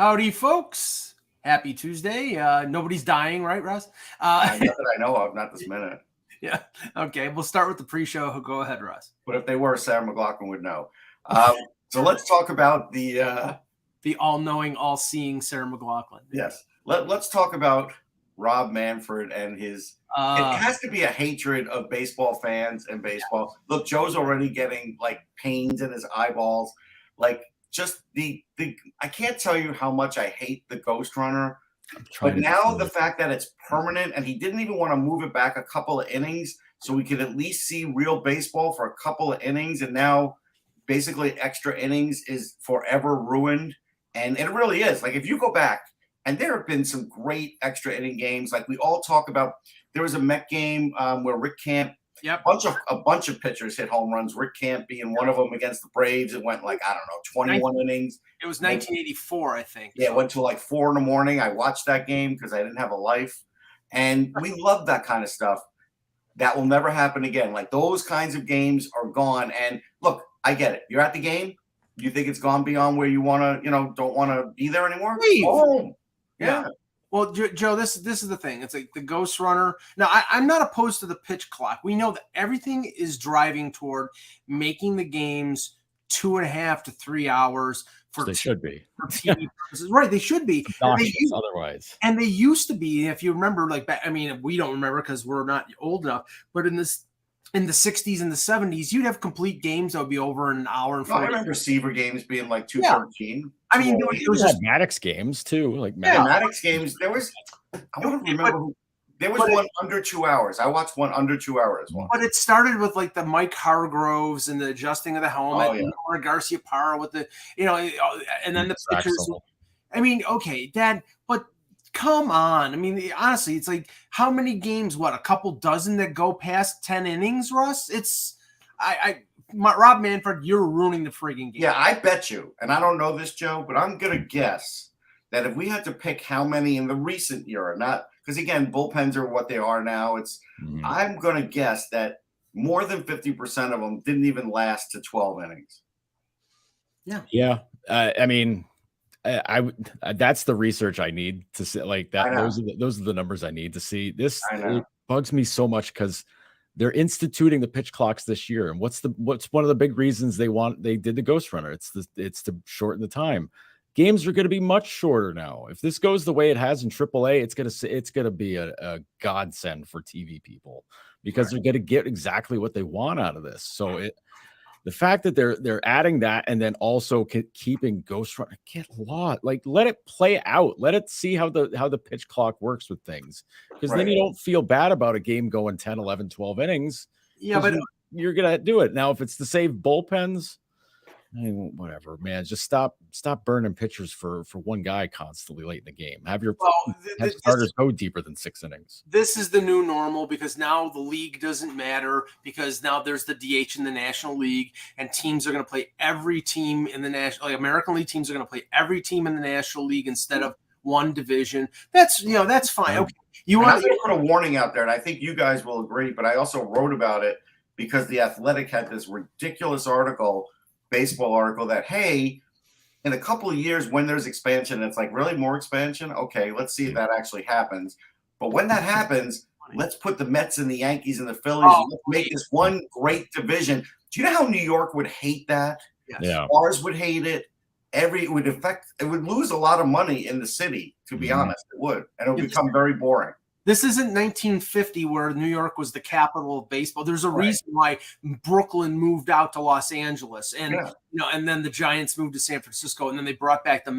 Howdy, folks. Happy Tuesday. Nobody's dying, right, Russ? Not that I know of, not this minute. Yeah. Okay. We'll start with the pre-show. Go ahead, Russ. But if they were, Sarah McLachlan would know. So let's talk about the all-knowing, all-seeing Sarah McLachlan. Yes. Let's talk about Rob Manfred and his. It has to be a hatred of baseball fans and baseball. Look, Joe's already getting like pains in his eyeballs. Like just the I can't tell you how much I hate the Ghost Runner. But now the fact that it's permanent and he didn't even want to move it back a couple of innings so we could at least see real baseball for a couple of innings, and now basically extra innings is forever ruined. And it really is. Like if you go back, and there have been some great extra inning games. Like we all talk about, there was a Met game where Rick Camp, a bunch of pitchers hit home runs. Rick Camp being one of them against the Braves. It went like, I don't know, 21 innings. It was 1984, I think. Yeah, it went to like 4 a.m. I watched that game because I didn't have a life. And we love that kind of stuff. That will never happen again. Like those kinds of games are gone. And look, I get it. You're at the game. You think it's gone beyond where you want to, don't want to be there anymore? Leave. Oh, yeah. Well, Joe, this is the thing. It's like the Ghost Runner. Now, I'm not opposed to the pitch clock. We know that everything is driving toward making the games 2.5 to 3 hours. They should be. For TV purposes. Right, they should be. Otherwise. And they used to be, if you remember, like, we don't remember because we're not old enough, but in the 60s and the 70s, you'd have complete games that would be over an hour and 40 I remember Seaver games being like 2:13. I mean, it was just Maddox games too. Like Maddox games. There was, I want to remember. There was one under 2 hours. I watched one under 2 hours. But it started with like the Mike Hargroves and the adjusting of the helmet, and Garcia Parra with the, and then the pitchers. I mean, okay, Dad, but come on. I mean, honestly, it's like how many games? What, a couple dozen that go past 10 innings, Russ? It's Rob Manfred, you're ruining the frigging game. Yeah, I bet you, and I don't know this, Joe, but I'm gonna guess that if we had to pick how many in the recent era, not because again, bullpens are what they are now. I'm gonna guess that more than 50% of them didn't even last to 12 innings. Yeah. Yeah. I mean, I that's the research I need to see like that. Those are the numbers I need to see. This it bugs me so much because they're instituting the pitch clocks this year. And what's one of the big reasons they did the Ghost Runner? It's to shorten the time. Games are going to be much shorter now. If this goes the way it has in AAA, it's going to be a godsend for TV people because they're going to get exactly what they want out of this. So the fact that they're adding that and then also keeping Ghost Runner, get lost. Like let it play out. Let it see how the pitch clock works with things. Because then you don't feel bad about a game going 10, 11, 12 innings. Yeah, but you're going to do it. Now, if it's to save bullpens, I mean, whatever, man. Just stop burning pitchers for one guy constantly late in the game. Have your starters go deeper than 6 innings. This is the new normal because now the league doesn't matter because now there's the DH in the National League and teams are going to play every team in the National League. American League teams are going to play every team in the National League instead of one division. That's fine. Okay. I'm going to put a warning out there, and I think you guys will agree, but I also wrote about it because The Athletic had this ridiculous baseball article that, hey, in a couple of years when there's expansion, it's like, really more expansion? Okay, let's see if that actually happens. But when that happens, let's put the Mets and the Yankees and the Phillies and let's make this one great division. Do you know how New York would hate that? Yes. Yeah. Stars would hate it. It would lose a lot of money in the city, to be honest. It would. And it would become very boring. This isn't 1950 where New York was the capital of baseball. There's a reason why Brooklyn moved out to Los Angeles, and and then the Giants moved to San Francisco, and then they brought back the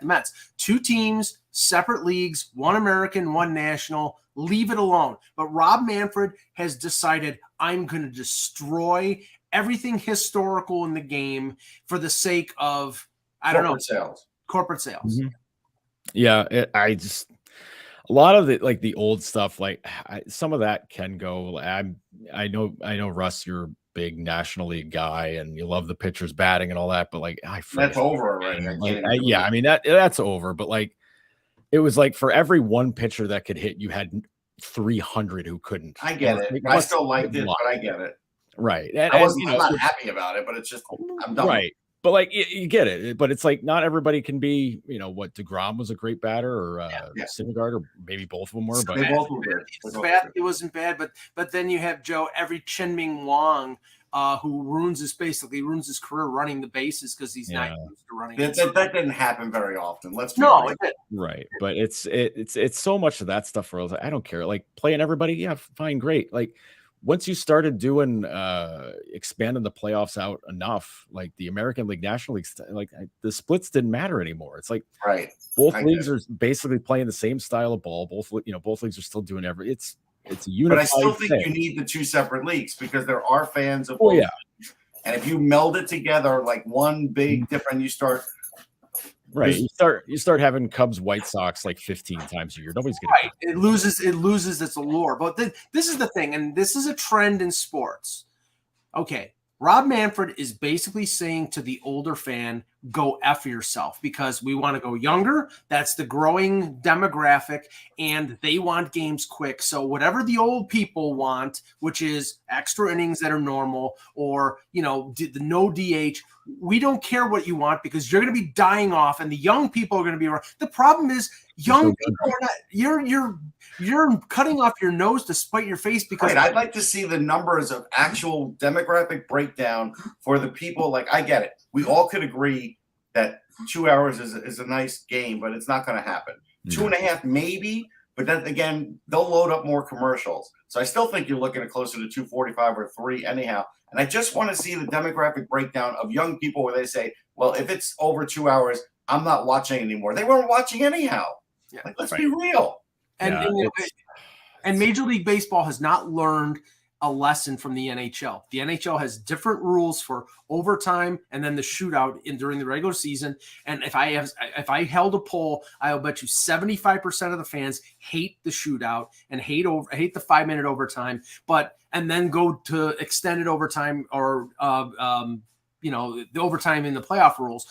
Mets. 2 teams, separate leagues, one American, one national. Leave it alone. But Rob Manfred has decided, I'm going to destroy everything historical in the game for the sake of corporate sales. Mm-hmm. Yeah, a lot of the old stuff, some of that can go. I know Russ, you're a big National League guy and you love the pitchers batting and all that, but that's over already. That's over. But it was for every one pitcher that could hit, you had 300 who couldn't. I get it. I still liked it, but I get it. Right. I'm not happy about it, but it's just I'm done. Right. But like you get it, but it's like not everybody can be, what DeGrom was a great batter, or Syndergaard, or maybe both of them were. But they both were good. It wasn't bad, but then you have Joe, every Chen-Ming Wang, who ruins his career running the bases because he's not used to running. That didn't happen very often. Let's be right. But it's so much of that stuff where I was like, I don't care. Like playing everybody, yeah, fine, great. Like once you started doing expanding the playoffs out enough, like the American League, National League, like the splits didn't matter anymore. It's like both leagues are basically playing the same style of ball. Both leagues are still doing it's a unified. But I still think you need the two separate leagues because there are fans of both. And if you meld it together like one big different, you start. Right, you start having Cubs, White Sox like 15 times a year. Nobody's gonna. Right, it loses its allure. But this is the thing, and this is a trend in sports. Okay, Rob Manfred is basically saying to the older fan, "Go F yourself," because we want to go younger. That's the growing demographic, and they want games quick. So whatever the old people want, which is extra innings that are normal, or the no DH. We don't care what you want because you're going to be dying off, and the young people are going to be around. The problem is young people are not. You're cutting off your nose to spite your face because. Right, I'd like to see the numbers of actual demographic breakdown for the people. Like I get it, we all could agree that 2 hours is a nice game, but it's not going to happen. 2.5 maybe, but then again, they'll load up more commercials. So I still think you're looking at closer to 2:45 or 3 anyhow. And I just want to see the demographic breakdown of young people where they say, well, if it's over 2 hours, I'm not watching anymore. They weren't watching anyhow. Yeah, like, let's be real. And Major League Baseball has not learned a lesson from the NHL. The NHL has different rules for overtime and then the shootout during the regular season. And if I held a poll, I'll bet you 75% of the fans hate the shootout and hate the 5-minute overtime, and then go to extended overtime or the overtime in the playoff rules.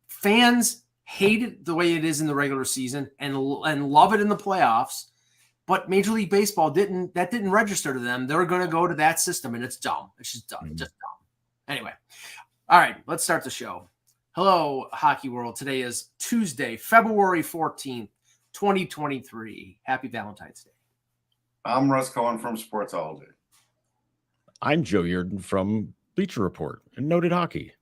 Fans hate it the way it is in the regular season and love it in the playoffs. But Major League Baseball didn't register to them. They're going to go to that system, and it's dumb. It's just dumb. Just dumb. Anyway, all right, let's start the show. Hello, Hockey World. Today is Tuesday, February 14th, 2023. Happy Valentine's Day. I'm Russ Cohen from Sportsology. I'm Joe Yerdon from Bleacher Report and Noted Hockey.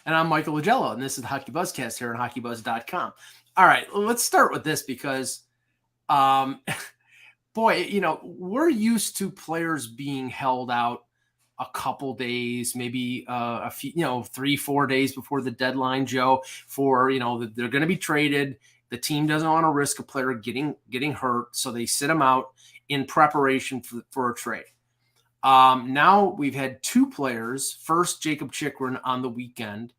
And I'm Michael Lagello, and this is the HockeyBuzzcast here on HockeyBuzz.com. All right, let's start with this because we're used to players being held out a couple days, maybe a few, 3-4 days before the deadline, Joe, for, they're going to be traded. The team doesn't want to risk a player getting hurt. So they sit him out in preparation for a trade. Now we've had two players, first Jacob Chychrun on the weekend,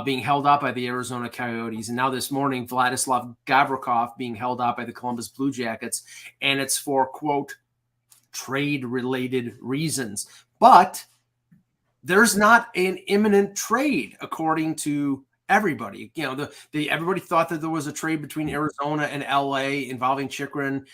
being held out by the Arizona Coyotes. And now this morning, Vladislav Gavrikov being held out by the Columbus Blue Jackets. And it's for, quote, trade-related reasons. But there's not an imminent trade, according to everybody. Everybody thought that there was a trade between Arizona and LA involving Chychrun,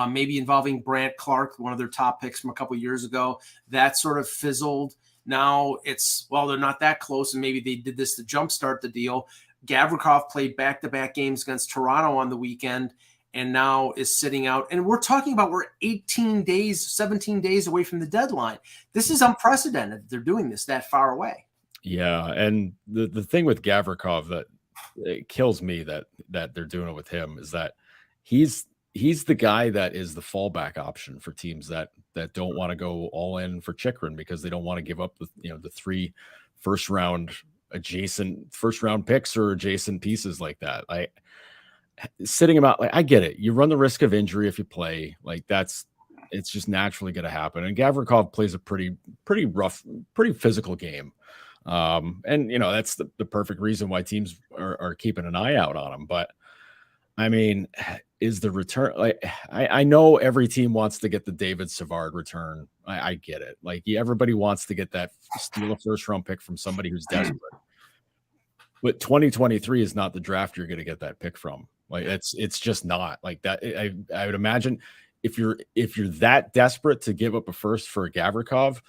maybe involving Brandt Clark, one of their top picks from a couple years ago. That sort of fizzled. Now they're not that close, and maybe they did this to jumpstart the deal. Gavrikov played back-to-back games against Toronto on the weekend and now is sitting out. And we're talking about we're 17 days away from the deadline. This is unprecedented. They're doing this that far away. Yeah, and the thing with Gavrikov that it kills me that they're doing it with him is that he's the guy that is the fallback option for teams that don't want to go all in for Chychrun because they don't want to give up the 3 first round picks or adjacent pieces like that. Sitting him out, I get it. You run the risk of injury if you play. It's just naturally going to happen. And Gavrikov plays a pretty rough, pretty physical game. And that's the perfect reason why teams are keeping an eye out on him. But I mean, is the return I know every team wants to get the David Savard return. I get it. Everybody wants to get that, steal a first round pick from somebody who's desperate. But 2023 is not the draft you're going to get that pick from. It's just not like that. I would imagine if you're that desperate to give up a first for Gavrikov,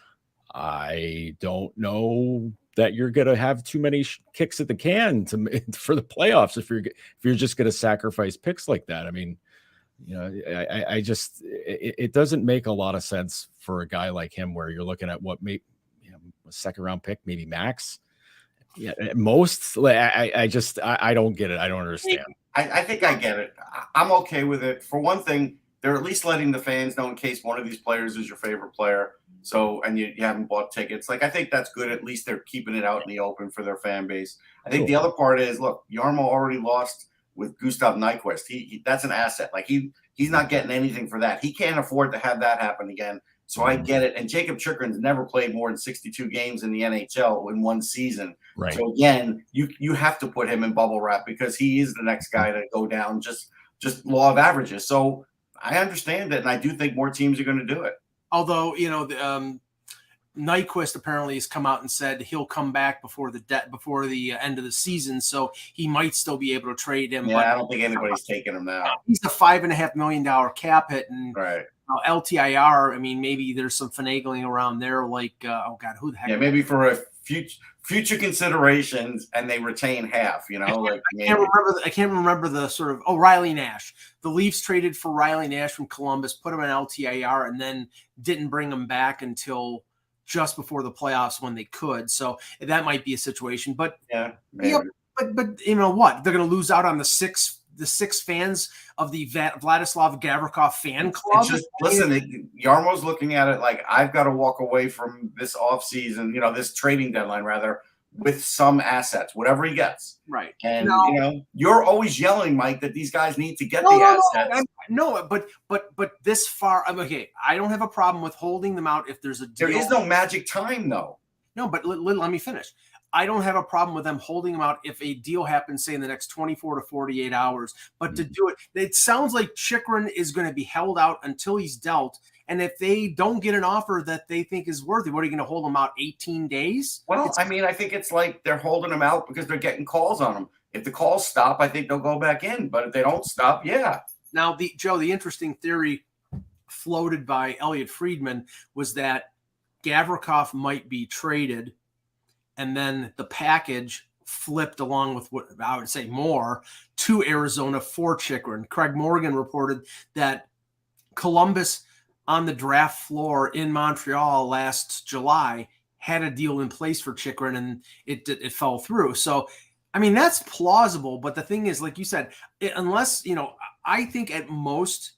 I don't know that you're going to have too many kicks at the can for the playoffs if you're just going to sacrifice picks like that. I mean, I just it doesn't make a lot of sense for a guy like him where you're looking at what a second round pick, maybe max. Yeah, at most. I don't get it. I don't understand. I think I get it. I'm okay with it. For one thing, they're at least letting the fans know in case one of these players is your favorite player. So, and you haven't bought tickets. Like, I think that's good. At least they're keeping it out in the open for their fan base. I think the other part is, look, Jarmo already lost with Gustav Nyquist. He that's an asset. Like he's not getting anything for that. He can't afford to have that happen again. So I get it. And Jacob Chikrin's never played more than 62 games in the NHL in one season. Right. So again, you have to put him in bubble wrap because he is the next guy to go down, just law of averages. So I understand it, and I do think more teams are going to do it. Although, Nyquist apparently has come out and said he'll come back before the end of the season, so he might still be able to trade him. Yeah, but I don't think anybody's taking him now. He's a $5.5 million cap hit, and right. LTIR. I mean, maybe there's some finagling around there. Like, oh God, who the heck? Yeah, maybe for a future considerations, and they retain half. Like I can't remember the sort of. Oh, Riley Nash. The Leafs traded for Riley Nash from Columbus, put him in LTIR, and then didn't bring him back until just before the playoffs when they could. So that might be a situation. But but you know what? They're going to lose out on the six fans of the Vladislav Gavrikov fan club. Listen, Jarmo's looking at it like, I've got to walk away from this offseason, this trading deadline rather, with some assets, whatever he gets. Right. And you're always yelling, Mike, that these guys need to get the assets. No, but this far, okay, I don't have a problem with holding them out if there's a deal. There is no magic time, though. No, but let me finish. I don't have a problem with them holding them out if a deal happens, say, in the next 24 to 48 hours. But to do it sounds like Chychrun is going to be held out until he's dealt. And if they don't get an offer that they think is worthy, what are you going to hold them out 18 days? Well, I think it's like they're holding them out because they're getting calls on them. If the calls stop, I think they'll go back in. But if they don't stop, yeah. Now, the interesting theory floated by Elliot Friedman was that Gavrikov might be traded, and then the package flipped along with what I would say more to Arizona for Chychrun. Craig Morgan reported that Columbus on the draft floor in Montreal last July had a deal in place for Chychrun, and it fell through. So, I mean, that's plausible. But the thing is, like you said, unless, I think at most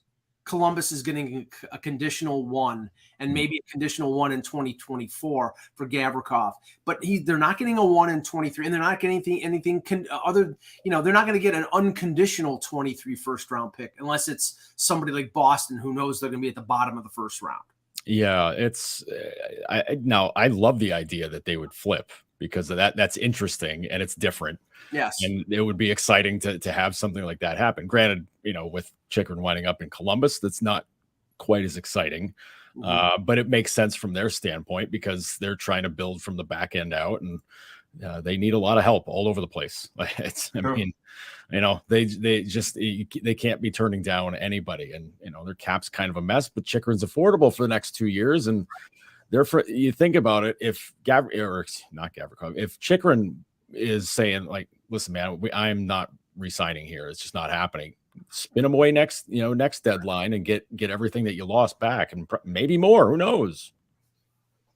Columbus is getting a conditional one and maybe a conditional one in 2024 for Gavrikov, but they're not getting a one in 23, and they're not getting anything other. They're not going to get an unconditional 23 first round pick unless it's somebody like Boston who knows they're going to be at the bottom of the first round. Yeah, it's I love the idea that they would flip because of that. That's interesting and it's different. Yes, and it would be exciting to have something like that happen. Granted, with Chychrun winding up in Columbus, that's not quite as exciting, but it makes sense from their standpoint because they're trying to build from the back end out, and they need a lot of help all over the place. They can't be turning down anybody, and their cap's kind of a mess. But Chychrun's affordable for the next 2 years, and therefore you think about it. If if Chychrun is saying like, listen, man, I'm not re-signing here. It's just not happening. Spin them away next deadline and get everything that you lost back and maybe more. Who knows?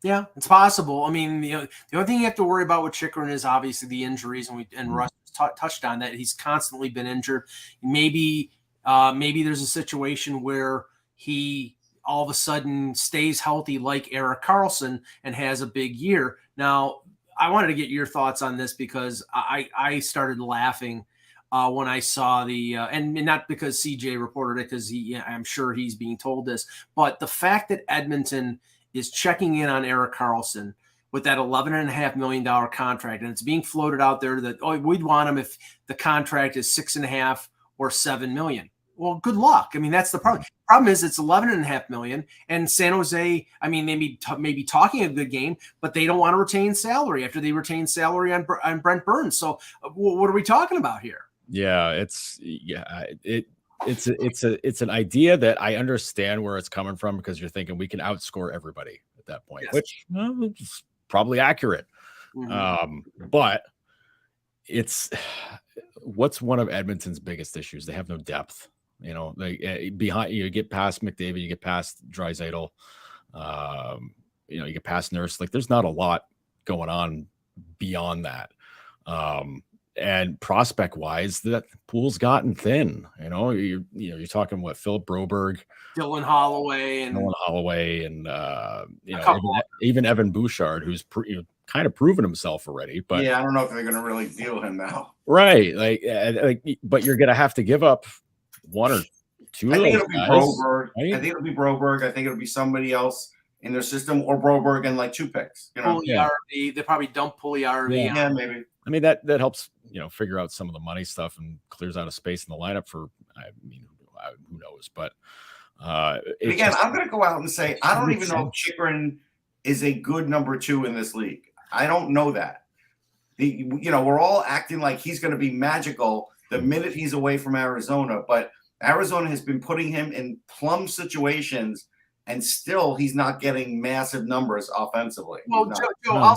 Yeah, it's possible. I mean, the only thing you have to worry about with Chychrun is obviously the injuries, and Russ touched on that. He's constantly been injured. Maybe there's a situation where he all of a sudden stays healthy like Erik Karlsson and has a big year. Now, I wanted to get your thoughts on this because I started laughing when I saw and not because CJ reported it, because I'm sure he's being told this, but the fact that Edmonton is checking in on Erik Karlsson with that $11.5 million contract, and it's being floated out there that we'd want him if the contract is $6.5 or $7 million. Well, good luck. I mean, that's the problem. Problem is it's $11.5 million, and San Jose, I mean, they may be talking a good game, but they don't want to retain salary after they retain salary on Brent Burns. So what are we talking about here? Yeah, it's an idea that I understand where it's coming from, because you're thinking we can outscore everybody at that point, yes. Which is probably accurate. But what's one of Edmonton's biggest issues? They have no depth. You know, behind you get past McDavid, you get past Draisaitl, you get past Nurse. Like, there's not a lot going on beyond that. And prospect wise, that pool's gotten thin. You're talking Philip Broberg, Dylan Holloway, and even Evan Bouchard, who's kind of proven himself already. But I don't know if they're going to really deal him now. Right, but you're going to have to give up one or two. I think it'll be Broberg. Right? I think it'll be Broberg. I think it'll be somebody else in their system, or Broberg and like 2 picks. Puljujärvi, they probably dump Puljujärvi. Yeah, maybe. I mean, that helps, figure out some of the money stuff and clears out a space in the lineup for, who knows? But again, I'm going to go out and say I don't even know if Chychrun is a good number 2 in this league. I don't know that. We're all acting like he's going to be magical the minute he's away from Arizona, but Arizona has been putting him in plum situations, and still he's not getting massive numbers offensively. Well, Joe,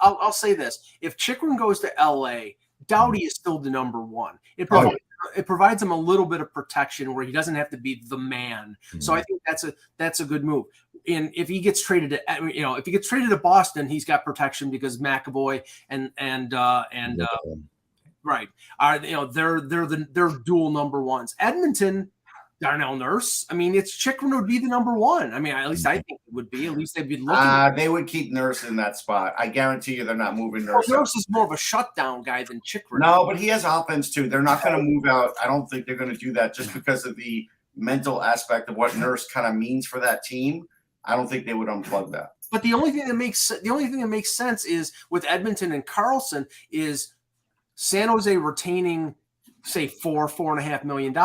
I'll say this: if Chychrun goes to LA, Doughty is still the number 1. It provides him a little bit of protection where he doesn't have to be the man. So I think that's a good move. And if he gets traded to Boston, he's got protection because McAvoy and right they're dual number 1s. Edmonton, Darnell Nurse. I mean, Chychrun would be the number 1. I mean, at least I think it would be. At least they'd be looking. They would keep Nurse in that spot. I guarantee you, they're not moving Nurse. Well, Nurse is more of a shutdown guy than Chychrun. No, but he has offense too. They're not going to move out. I don't think they're going to do that just because of the mental aspect of what Nurse kind of means for that team. I don't think they would unplug that. But the only thing that makes sense is with Edmonton and Karlsson is San Jose retaining, say, $4.5 million.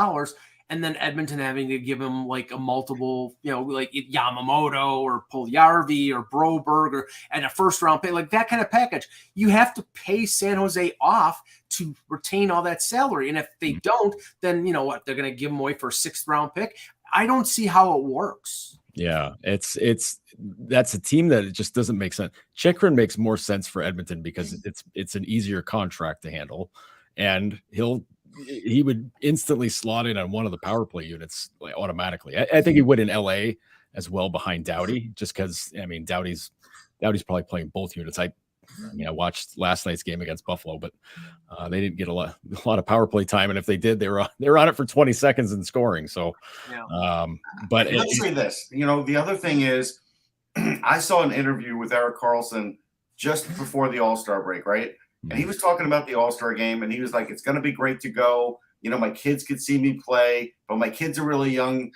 And then Edmonton having to give him like a multiple, like Yamamoto or Puljujärvi or Broberg and a first-round pick, like that kind of package. You have to pay San Jose off to retain all that salary. And if they don't, then they're going to give him away for a 6th-round pick. I don't see how it works. Yeah, that's a team that it just doesn't make sense. Chychrun makes more sense for Edmonton because it's an easier contract to handle, and he would instantly slot in on one of the power play units automatically. I think he would in LA as well behind Doughty, just because Doughty's probably playing both units. I watched last night's game against Buffalo, but they didn't get a lot of power play time, and if they did, they were on it for 20 seconds and scoring. So, but let's say this. The other thing is, I saw an interview with Erik Karlsson just before the All-Star break, right? And he was talking about the All-Star game, and he was like, it's going to be great to go. My kids could see me play, but my kids are really young.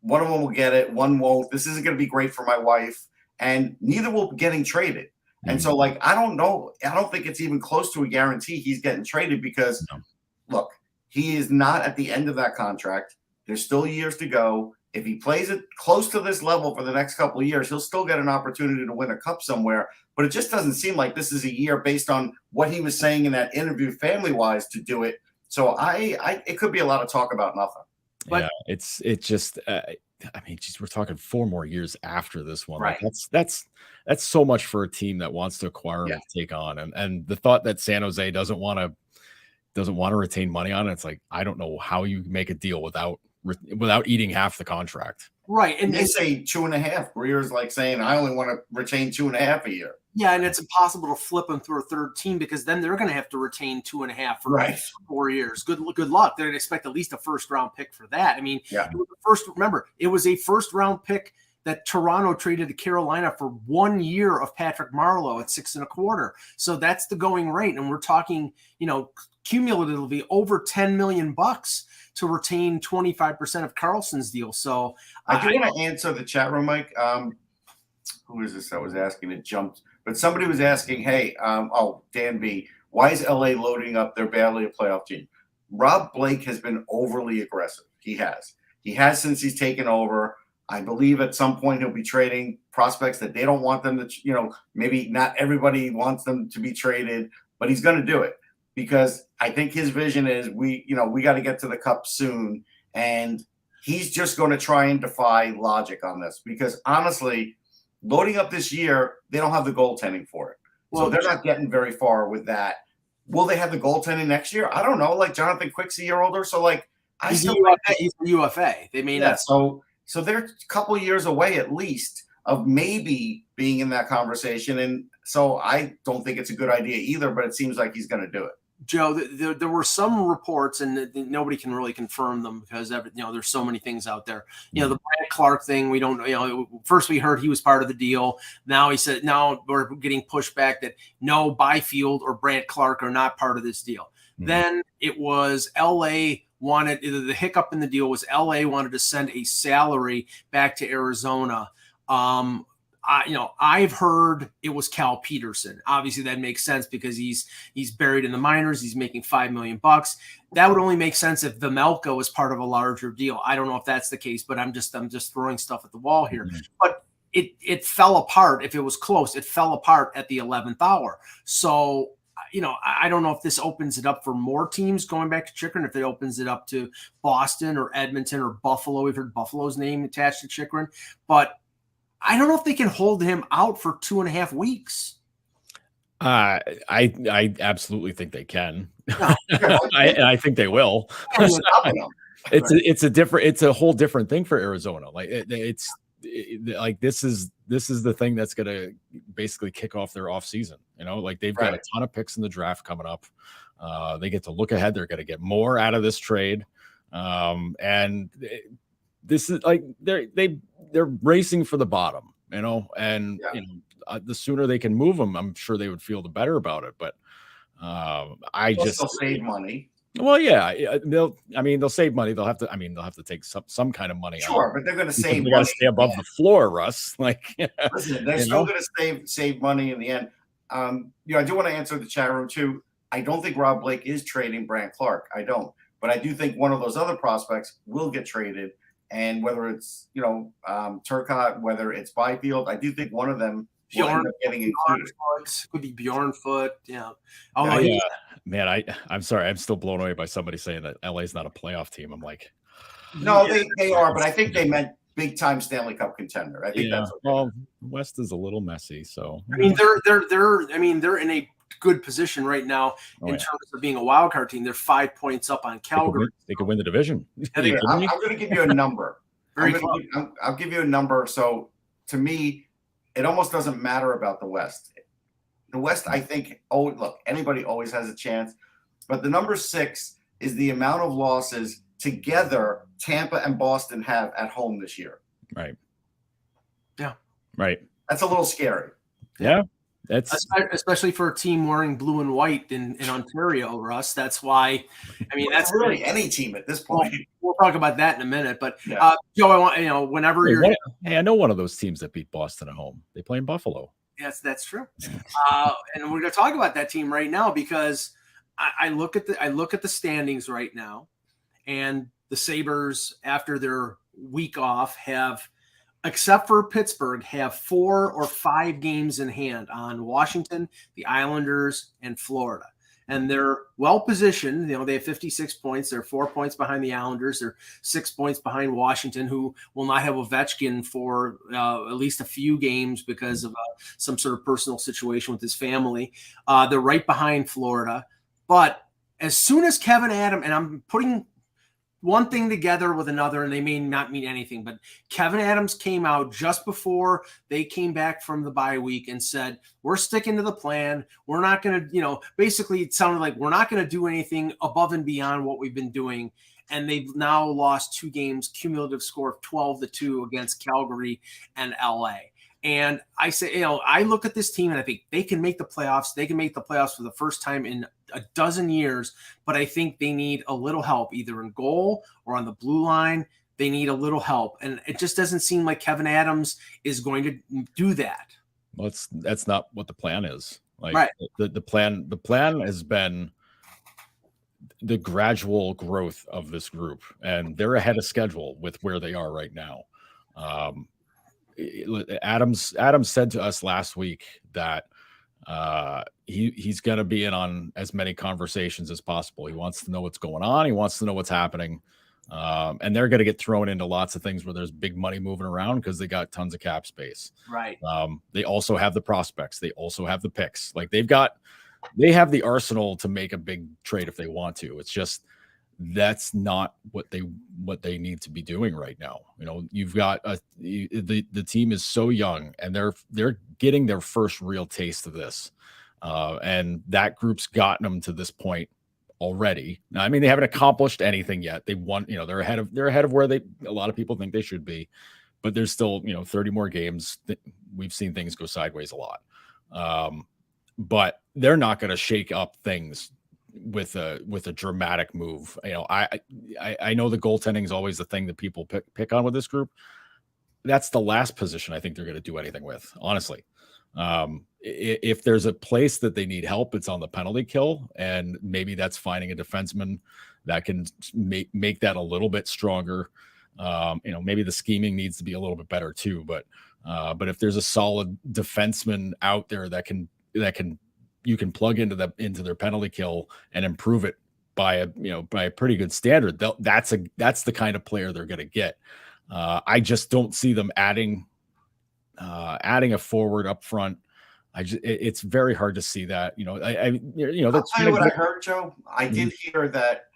One of them will get it, one won't. This isn't going to be great for my wife, and neither will be getting traded. And so, I don't know. I don't think it's even close to a guarantee he's getting traded because, look, he is not at the end of that contract. There's still years to go. If he plays it close to this level for the next couple of years, he'll still get an opportunity to win a cup somewhere. But it just doesn't seem like this is a year based on what he was saying in that interview family-wise to do it. So it could be a lot of talk about nothing. But we're talking 4 more years after this one. Right. That's so much for a team that wants to acquire him to take on. And the thought that San Jose doesn't want to retain money on it, it's like, I don't know how you make a deal without eating half the contract. Right. And they say 2.5. Greer's like saying, I only want to retain 2.5 a year. Yeah, and it's impossible to flip them through a third team because then they're going to have to retain 2.5 for 4 years. Good luck. They're going to expect at least a 1st-round pick for that. I mean, it was a 1st-round pick that Toronto traded to Carolina for 1 year of Patrick Marleau at $6.25. So that's the going rate, and we're talking, cumulatively over $10 million to retain 25% of Karlsson's deal. So I do want to answer the chat room, Mike. Who is this that was asking? It jumped. But somebody was asking, hey, Dan B., why is LA loading up? They're barely a playoff team. Rob Blake has been overly aggressive. He has since he's taken over. I believe at some point he'll be trading prospects that they don't want them to, maybe not everybody wants them to be traded, but he's going to do it because I think his vision is we got to get to the cup soon. And he's just going to try and defy logic on this because honestly, loading up this year, they don't have the goaltending for it. Well, so they're not getting very far with that. Will they have the goaltending next year? I don't know. Like Jonathan Quick's a year older, so like he's a UFA. They may not. So they're a couple years away at least of maybe being in that conversation, and so I don't think it's a good idea either. But it seems like he's going to do it. Joe, there were some reports, and nobody can really confirm them because there's so many things out there. The Brant Clark thing, we don't. First we heard he was part of the deal. Now he said we're getting pushback that no, Byfield or Brant Clark are not part of this deal. Then it was L.A. wanted the hiccup in the deal was L.A. wanted to send a salary back to Arizona. I've heard it was Cal Peterson. Obviously, that makes sense because he's buried in the minors. He's making $5 million. That would only make sense if Vejmelka was part of a larger deal. I don't know if that's the case, but I'm just throwing stuff at the wall here. But it fell apart. If it was close, it fell apart at the 11th hour. So I don't know if this opens it up for more teams going back to Chychrun, if it opens it up to Boston or Edmonton or Buffalo. We've heard Buffalo's name attached to Chychrun, but I don't know if they can hold him out for 2.5 weeks. I absolutely think they can. I think they will. It's a whole different thing for Arizona. Like this is the thing that's going to basically kick off their off season. Like they've got a ton of picks in the draft coming up. They get to look ahead. They're going to get more out of this trade. And this is like they're racing for the bottom, and the sooner they can move them, I'm sure they would feel the better about it. But they'll save money. Well, yeah, they'll save money. They'll have to take some kind of money. Sure, but they're going to save. They got to stay above the floor, Russ. Listen, they're still going to save money in the end. I do want to answer the chat room too. I don't think Rob Blake is trading Brant Clark. I don't, but I do think one of those other prospects will get traded. And whether it's Turcotte, whether it's Byfield, I do think one of them will end up getting included. Could be Bjorn Foot, yeah. Man, I'm sorry, I'm still blown away by somebody saying that LA's not a playoff team. I'm like, no, they are, but I think they meant big time Stanley Cup contender. I think that's well, West is a little messy, so they're in a good position right now in terms of being a wild card team. They're 5 points up on Calgary. They could win the division. I'm going to give you a number. I'll give you a number. So to me, it almost doesn't matter about the West. The West, I think, anybody always has a chance. But the number 6 is the amount of losses together Tampa and Boston have at home this year. Right. Yeah. Right. That's a little scary. Yeah. That's especially for a team wearing blue and white in Ontario, Russ. That's why. That's really any team at this point. We'll talk about that in a minute. But Joe, I want whenever you're. I know one of those teams that beat Boston at home. They play in Buffalo. Yes, that's true. And we're going to talk about that team right now because I look at the standings right now, and the Sabres after their week off have, except for Pittsburgh, have 4 or 5 games in hand on Washington, the Islanders, and Florida. And they're well positioned. They have 56 points. They're 4 points behind the Islanders. They're 6 points behind Washington, who will not have Ovechkin for at least a few games because of some sort of personal situation with his family. They're right behind Florida. But as soon as Kevin Adams, and I'm putting one thing together with another, and they may not mean anything, but Kevin Adams came out just before they came back from the bye week and said, we're sticking to the plan. We're not going to, basically it sounded like we're not going to do anything above and beyond what we've been doing. And they've now lost 2 games, cumulative score of 12-2 against Calgary and LA. And I say, I look at this team and I think they can make the playoffs. They can make the playoffs for the first time in a dozen years, but I think they need a little help either in goal or on the blue line. They need a little help. And it just doesn't seem like Kevin Adams is going to do that. Well, that's not what the plan is. Like right. The plan has been the gradual growth of this group, and they're ahead of schedule with where they are right now. Adams said to us last week that he's going to be in on as many conversations as possible. He wants to know what's going on. He wants to know what's happening. And they're going to get thrown into lots of things where there's big money moving around because they got tons of cap space. Right. They also have the prospects. They also have the picks. Like they have the arsenal to make a big trade if they want to. It's just that's not what they need to be doing right now. You've got the team is so young, and they're getting their first real taste of this, and that group's gotten them to this point already. Now, I mean, they haven't accomplished anything yet. They won. They're ahead of where a lot of people think they should be, but there's still 30 more games. We've seen things go sideways a lot, but they're not going to shake up things with a dramatic move. I know the goaltending is always the thing that people pick on with this group. That's the last position I think they're going to do anything with, honestly. If there's a place that they need help, it's on the penalty kill, and maybe that's finding a defenseman that can make that a little bit stronger. Maybe the scheming needs to be a little bit better too, but if there's a solid defenseman out there that can you can plug into their penalty kill and improve it by a pretty good standard, that's the kind of player they're going to get. I just don't see them adding a forward up front. It's very hard to see that. I'll tell you what I heard, Joe. I did hear that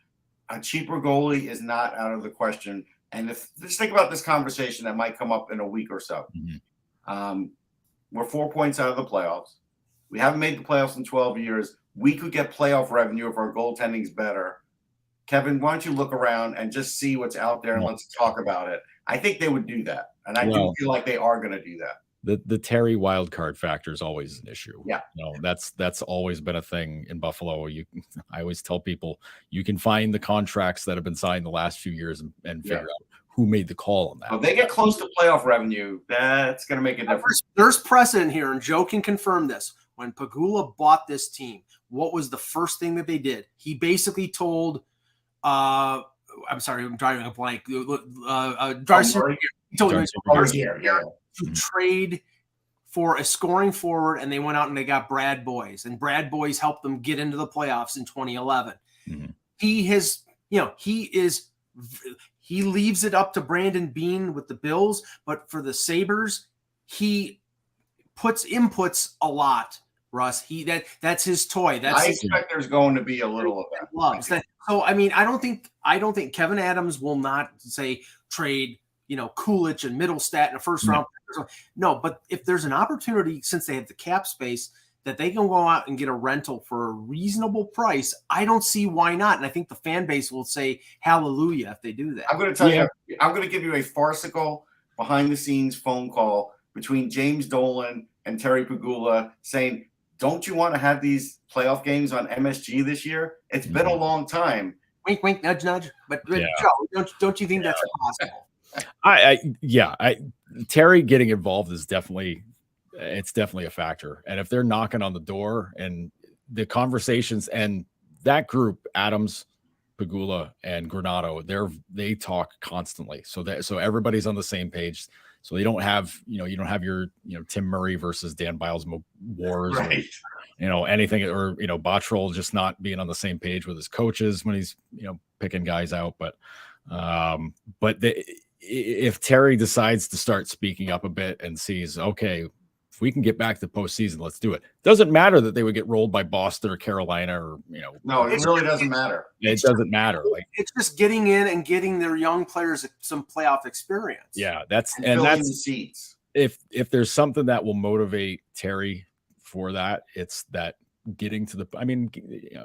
a cheaper goalie is not out of the question. And just think about this conversation that might come up in a week or so. Mm-hmm. We're 4 points out of the playoffs. We haven't made the playoffs in 12 years. We could get playoff revenue if our goaltending's better. Kevin, why don't you look around and just see what's out there and let's talk about it. I think they would do that. And I do feel like they are going to do that. The Terry wild card factor is always an issue. Yeah. That's always been a thing in Buffalo. I always tell people you can find the contracts that have been signed the last few years and figure out who made the call on that. If they get close to playoff revenue, that's going to make a difference. There's precedent here, and Joe can confirm this. When Pegula bought this team, what was the first thing that they did? He basically told, I'm sorry, I'm driving a blank. Darcy, he told him to trade for a scoring forward, and they went out and they got Brad Boyes, and Brad Boyes helped them get into the playoffs in 2011. Mm-hmm. He leaves it up to Brandon Beane with the Bills, but for the Sabres, he puts inputs a lot. Russ, that's his toy. I expect there's going to be a little of that. Loves that. So I mean, I don't think Kevin Adams will not say trade, Kulich and Middlestat in a first round. No, but if there's an opportunity, since they have the cap space, that they can go out and get a rental for a reasonable price, I don't see why not. And I think the fan base will say hallelujah if they do that. I'm going to tell you, I'm going to give you a farcical behind the scenes phone call between James Dolan and Terry Pegula saying, don't you want to have these playoff games on MSG this year? It's been a long time. Wink, wink, nudge, nudge. But Joe, don't you think that's possible? Terry getting involved is definitely a factor. And if they're knocking on the door and the conversations and that group, Adams, Pegula, and Granato, they talk constantly. So everybody's on the same page. So you don't have your Tim Murray versus Dan Biles wars, right? Or, anything, or Bottrell just not being on the same page with his coaches when he's picking guys out. But if Terry decides to start speaking up a bit and sees, okay, if we can get back to the postseason, let's do it. Doesn't matter that they would get rolled by Boston or Carolina or No, it really doesn't matter. It doesn't matter. Like it's just getting in and getting their young players some playoff experience. Yeah, that's the seats. If there's something that will motivate Terry for that, it's that getting to the. I mean,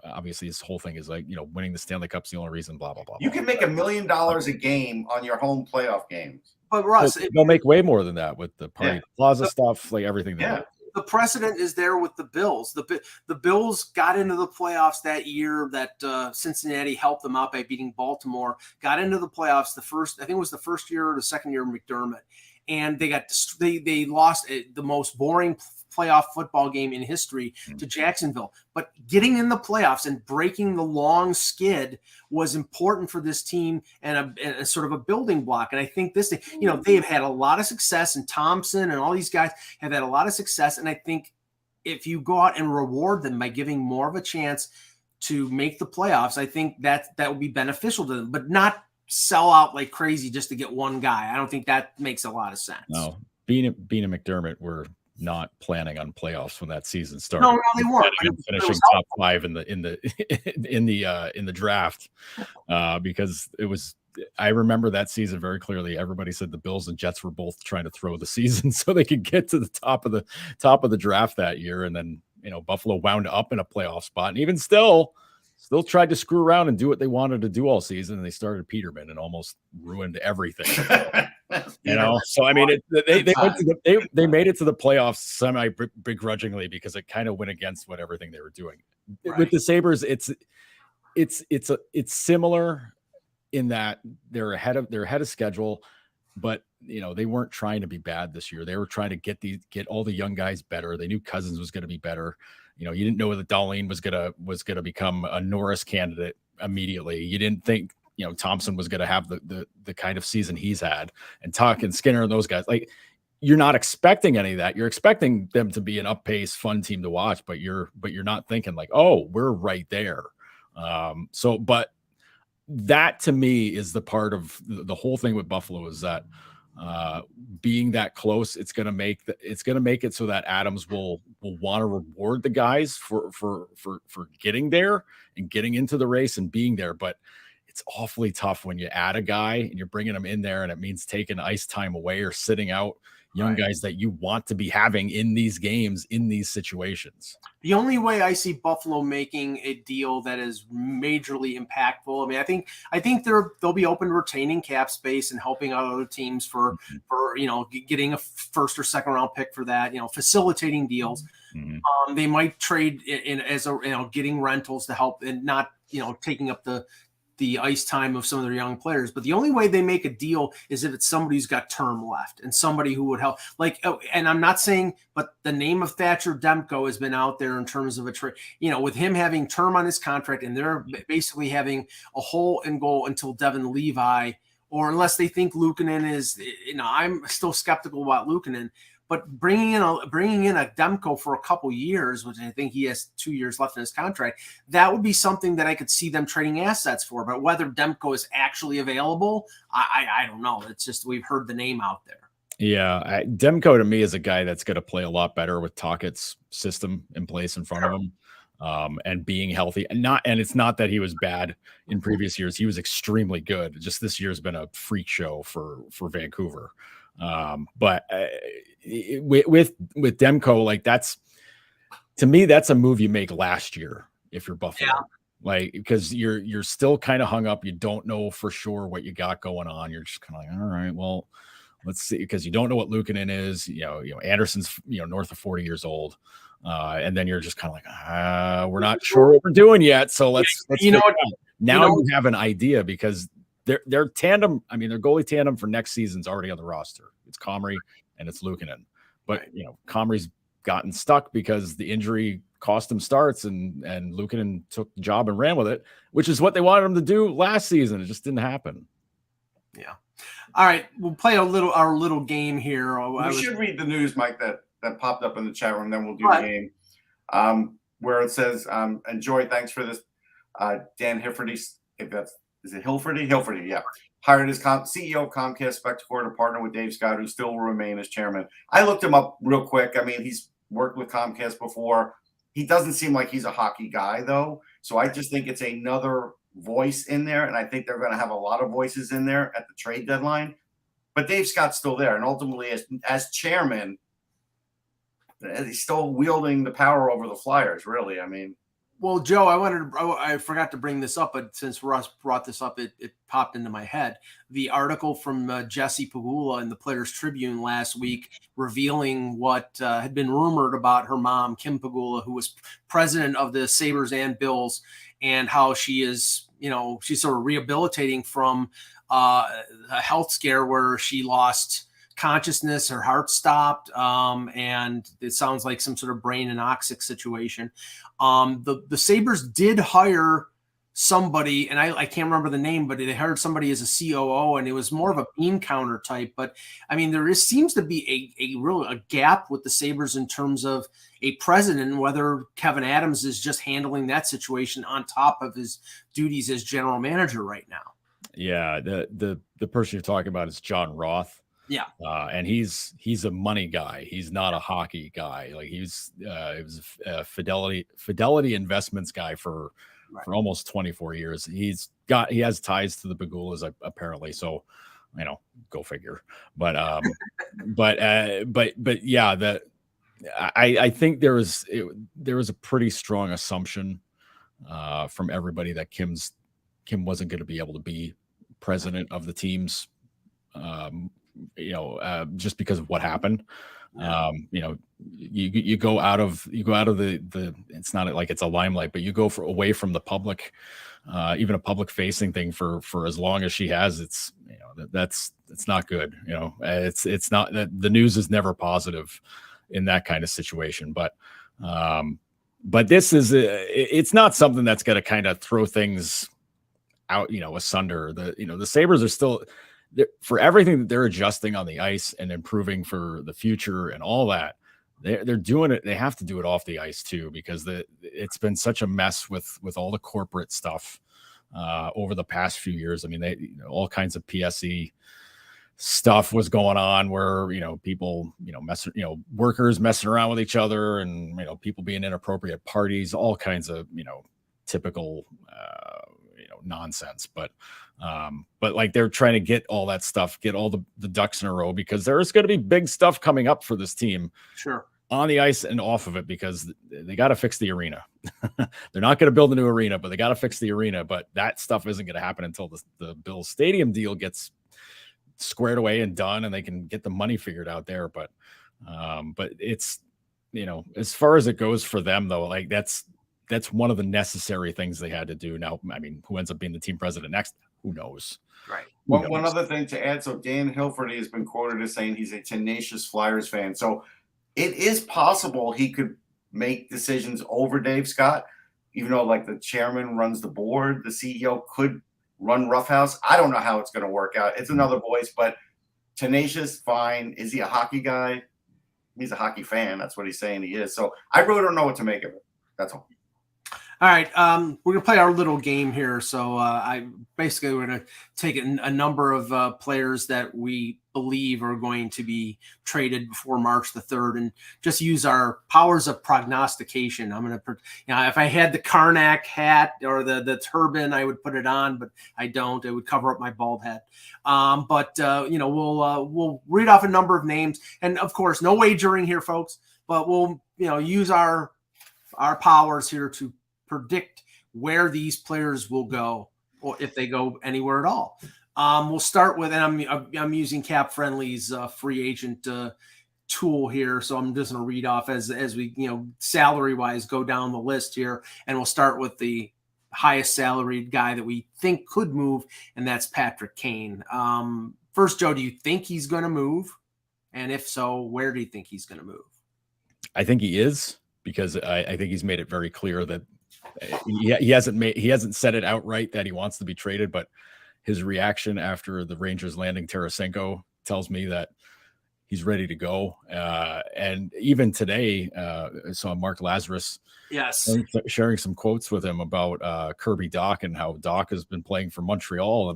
obviously, his whole thing is like winning the Stanley Cup's the only reason. Blah blah blah. You can make $1 million a game on your home playoff games. But Russ, they'll make way more than that with the Party Plaza stuff, like everything. The precedent is there with the Bills. The Bills got into the playoffs that year that Cincinnati helped them out by beating Baltimore. Got into the playoffs I think it was the first year or the second year of McDermott, and they lost the most boring playoff football game in history to Jacksonville. But getting in the playoffs and breaking the long skid was important for this team and a sort of a building block. And I think they've had a lot of success, and Thompson and all these guys have had a lot of success. And I think if you go out and reward them by giving more of a chance to make the playoffs, I think that would be beneficial to them, but not sell out like crazy just to get one guy. I don't think that makes a lot of sense. No, Bean and McDermott were not planning on playoffs when that season started. No, they weren't. Finishing top 5 in the draft, because it was. I remember that season very clearly. Everybody said the Bills and Jets were both trying to throw the season so they could get to the top of the draft that year, and then Buffalo wound up in a playoff spot, and even still tried to screw around and do what they wanted to do all season, and they started Peterman and almost ruined everything. So I mean, they made it to the playoffs semi begrudgingly because it kind of went against what everything they were doing. Right. With the Sabres, it's similar in that they're ahead of schedule, but they weren't trying to be bad this year. They were trying to get all the young guys better. They knew Cousins was going to be better. You didn't know that Dahlin was gonna become a Norris candidate immediately. You didn't think Thompson was gonna have the kind of season he's had, and Tuck and Skinner and those guys. Like, you're not expecting any of that. You're expecting them to be an up-pace, fun team to watch, but you're not thinking like, oh, we're right there. But that to me is the part of the whole thing with Buffalo is that being that close, it's going to make it so that Adams will want to reward the guys for getting there and getting into the race and being there. But it's awfully tough when you add a guy and you're bringing them in there and it means taking ice time away or sitting out young guys that you want to be having in these games, in these situations. The only way I see Buffalo making a deal that is majorly impactful, I mean, I think they'll be open to retaining cap space and helping out other teams for getting a first or second round pick for that, facilitating deals. Mm-hmm. They might trade in as getting rentals to help and not taking up the ice time of some of their young players. But the only way they make a deal is if it's somebody who's got term left and somebody who would help. And I'm not saying, but the name of Thatcher Demko has been out there in terms of a trade, with him having term on his contract, and they're basically having a hole and goal until Devin Levi, or unless they think Luukkonen is, I'm still skeptical about Luukkonen. But bringing in a Demko for a couple years, which I think he has 2 years left in his contract, that would be something that I could see them trading assets for. But whether Demko is actually available, I don't know. It's just we've heard the name out there. Yeah, Demko to me is a guy that's going to play a lot better with Tocchet's system in place in front of him, and being healthy. And it's not that he was bad in previous years. He was extremely good. Just this year's been a freak show for Vancouver. But with Demko, like to me, that's a move you make last year if you're Buffalo, because you're still kind of hung up. You don't know for sure what you got going on. You're just kind of like, all right, well, let's see, because you don't know what Luukkonen is. Anderson's north of 40 years old, and then you're just kind of like, we're not sure what we're doing yet. So let's now you have an idea because. Their tandem, their goalie tandem for next season's already on the roster. It's Comrie and it's Luukkonen. But, Comrie's gotten stuck because the injury cost him starts and Luukkonen took the job and ran with it, which is what they wanted him to do last season. It just didn't happen. Yeah. All right. We'll play our little game here. We should read the news, Mike, that popped up in the chat room. Then we'll do the game where it says, enjoy. Thanks for this. Dan Hifferty, is it Hilferty? Hilferty, yeah. Hired as CEO of Comcast Spectacor to partner with Dave Scott, who still will remain as chairman. I looked him up real quick. He's worked with Comcast before. He doesn't seem like he's a hockey guy, though. So I just think it's another voice in there, and I think they're going to have a lot of voices in there at the trade deadline. But Dave Scott's still there, and ultimately, as chairman, he's still wielding the power over the Flyers, really. Well, Joe, I forgot to bring this up, but since Russ brought this up, it popped into my head. The article from Jesse Pagula in the Players Tribune last week revealing what had been rumored about her mom, Kim Pagula, who was president of the Sabres and Bills, and how she is, she's sort of rehabilitating from a health scare where she lost consciousness, her heart stopped, and it sounds like some sort of brain anoxic situation. The Sabres did hire somebody, and I can't remember the name, but they hired somebody as a COO, and it was more of a bean counter type. But there seems to be a gap with the Sabres in terms of a president, whether Kevin Adams is just handling that situation on top of his duties as general manager right now. Yeah, the person you're talking about is John Roth. Yeah. And he's a money guy. He's not a hockey guy. Like he was a Fidelity Investments guy for almost 24 years. He has ties to the Bagulas apparently. So, go figure. But but yeah, I think there was a pretty strong assumption from everybody that Kim wasn't going to be able to be president of the teams. Just because of what happened. You go out of the it's not like it's a limelight, but you go away from the public, even a public facing thing for as long as she has. It's it's not good. It's not that the news is never positive in that kind of situation. But this is it's not something that's going to kind of throw things out, asunder. The Sabres are still, for everything that they're adjusting on the ice and improving for the future and all that, they're doing it. They have to do it off the ice too, because it's been such a mess with all the corporate stuff over the past few years. I mean, all kinds of PSE stuff was going on where, people, workers messing around with each other and, people being inappropriate parties, all kinds of, typical, nonsense. But like they're trying to get all that stuff, get all the ducks in a row, because there's going to be big stuff coming up for this team. Sure. On the ice and off of it, because they got to fix the arena. They're not going to build a new arena, but they got to fix the arena. But that stuff isn't going to happen until the Bills Stadium deal gets squared away and done, and they can get the money figured out there. But it's, as far as it goes for them though, like that's one of the necessary things they had to do. Now, I mean, who ends up being the team president next? Who knows? Right. One other thing to add. So Dan Hilferty has been quoted as saying he's a tenacious Flyers fan. So it is possible he could make decisions over Dave Scott, even though like the chairman runs the board, the CEO could run Roughhouse. I don't know how it's going to work out. It's another voice, but tenacious, fine. Is he a hockey guy? He's a hockey fan. That's what he's saying he is. So I really don't know what to make of it. That's all. All right, we're gonna play our little game here. So we're gonna take a number of players that we believe are going to be traded before March the 3rd, and just use our powers of prognostication. I'm gonna, if I had the Karnak hat or the turban, I would put it on, but I don't. It would cover up my bald head. We'll read off a number of names, and of course, no wagering here, folks. But we'll use our powers here to predict where these players will go, or if they go anywhere at all. We'll start with, and I'm using Cap Friendly's free agent tool here, so I'm just going to read off as we salary wise go down the list here, and we'll start with the highest salaried guy that we think could move, and that's Patrick Kane. First, Joe, do you think he's going to move? And if so, where do you think he's going to move? I think he is, because I think he's made it very clear that he hasn't said it outright that he wants to be traded, but his reaction after the Rangers landing Tarasenko tells me that he's ready to go. And even today, I saw Mark Lazarus sharing some quotes with him about Kirby Dach and how Dach has been playing for Montreal,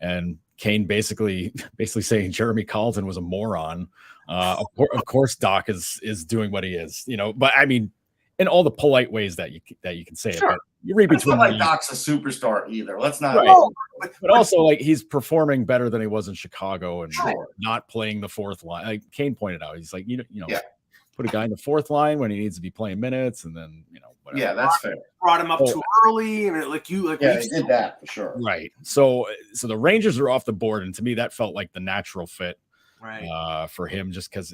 and Kane basically saying Jeremy Carlton was a moron. Of course, Dach is doing what he is, but I mean, in all the polite ways that you can say sure. It. But you read between. It's not like Doc's a superstar either. Let's not. Right. But also, like, he's performing better than he was in Chicago, and not playing the fourth line. Like Kane pointed out, he's like, put a guy in the fourth line when he needs to be playing minutes, and then whatever. Yeah, that's fair. Brought him up too early, and they did that for sure. Right. So the Rangers are off the board, and to me, that felt like the natural fit, right, for him, just because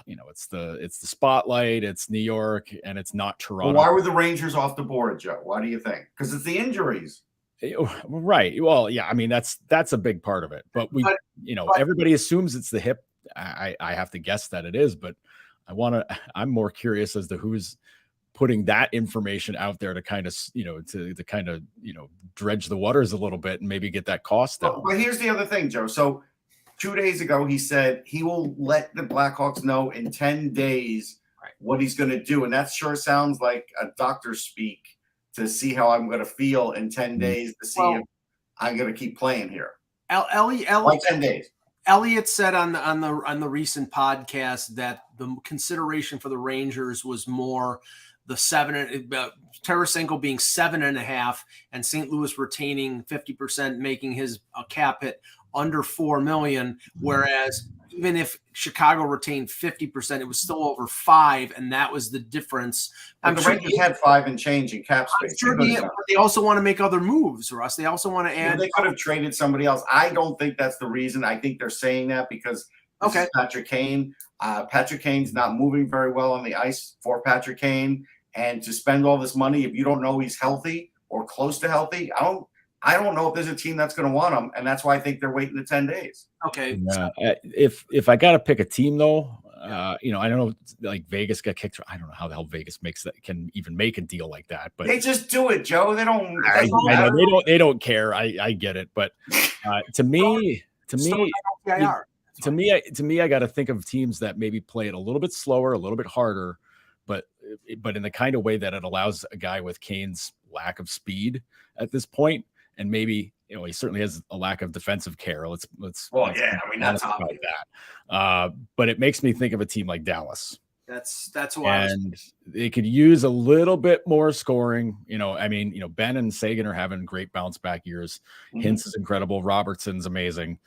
it's the spotlight, it's New York, and it's not Toronto. Well, why were the Rangers off the board, Joe? Why do you think? Because it's the injuries. Right. Well, yeah, I mean, that's a big part of it, but everybody assumes it's the hip. I have to guess that it is, but I'm more curious as to who's putting that information out there to kind of, to kind of, dredge the waters a little bit and maybe get that cost down. But here's the other thing, Joe. So 2 days ago, he said he will let the Blackhawks know in 10 days what he's going to do. And that sure sounds like a doctor speak, to see how I'm going to feel in 10 days, to see if I'm going to keep playing here. Like 10 days. Elliott said on the recent podcast that the consideration for the Rangers was more the Tarasenko being 7.5 and St. Louis retaining 50%, making his cap hit under $4 million. Whereas even if Chicago retained 50%, it was still over 5, and that was the difference. The Rangers had 5 and change in cap space. Sure, but they also want to make other moves, Russ. They also want to add. They could have traded somebody else. I don't think that's the reason. I think they're saying that because this is Patrick Kane. Patrick Kane's not moving very well on the ice for Patrick Kane, and to spend all this money if you don't know he's healthy or close to healthy, I don't know if there's a team that's going to want him, and that's why I think they're waiting the 10 days. Okay. If I got to pick a team though, I don't know, like Vegas got kicked. I don't know how the hell Vegas can even make a deal like that, but they just do it, Joe. They don't. They don't care. I get it, but to me, I got to think of teams that maybe play it a little bit slower, a little bit harder, but in the kind of way that it allows a guy with Kane's lack of speed at this point. And maybe, he certainly has a lack of defensive care. Let's that's obvious. That. But it makes me think of a team like Dallas. That's why. And they could use a little bit more scoring. Ben and Sagan are having great bounce back years. Mm-hmm. Hintz is incredible. Robertson's amazing.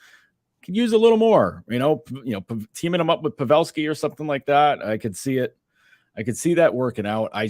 Could use a little more. Teaming them up with Pavelski or something like that. I could see it. I could see that working out. I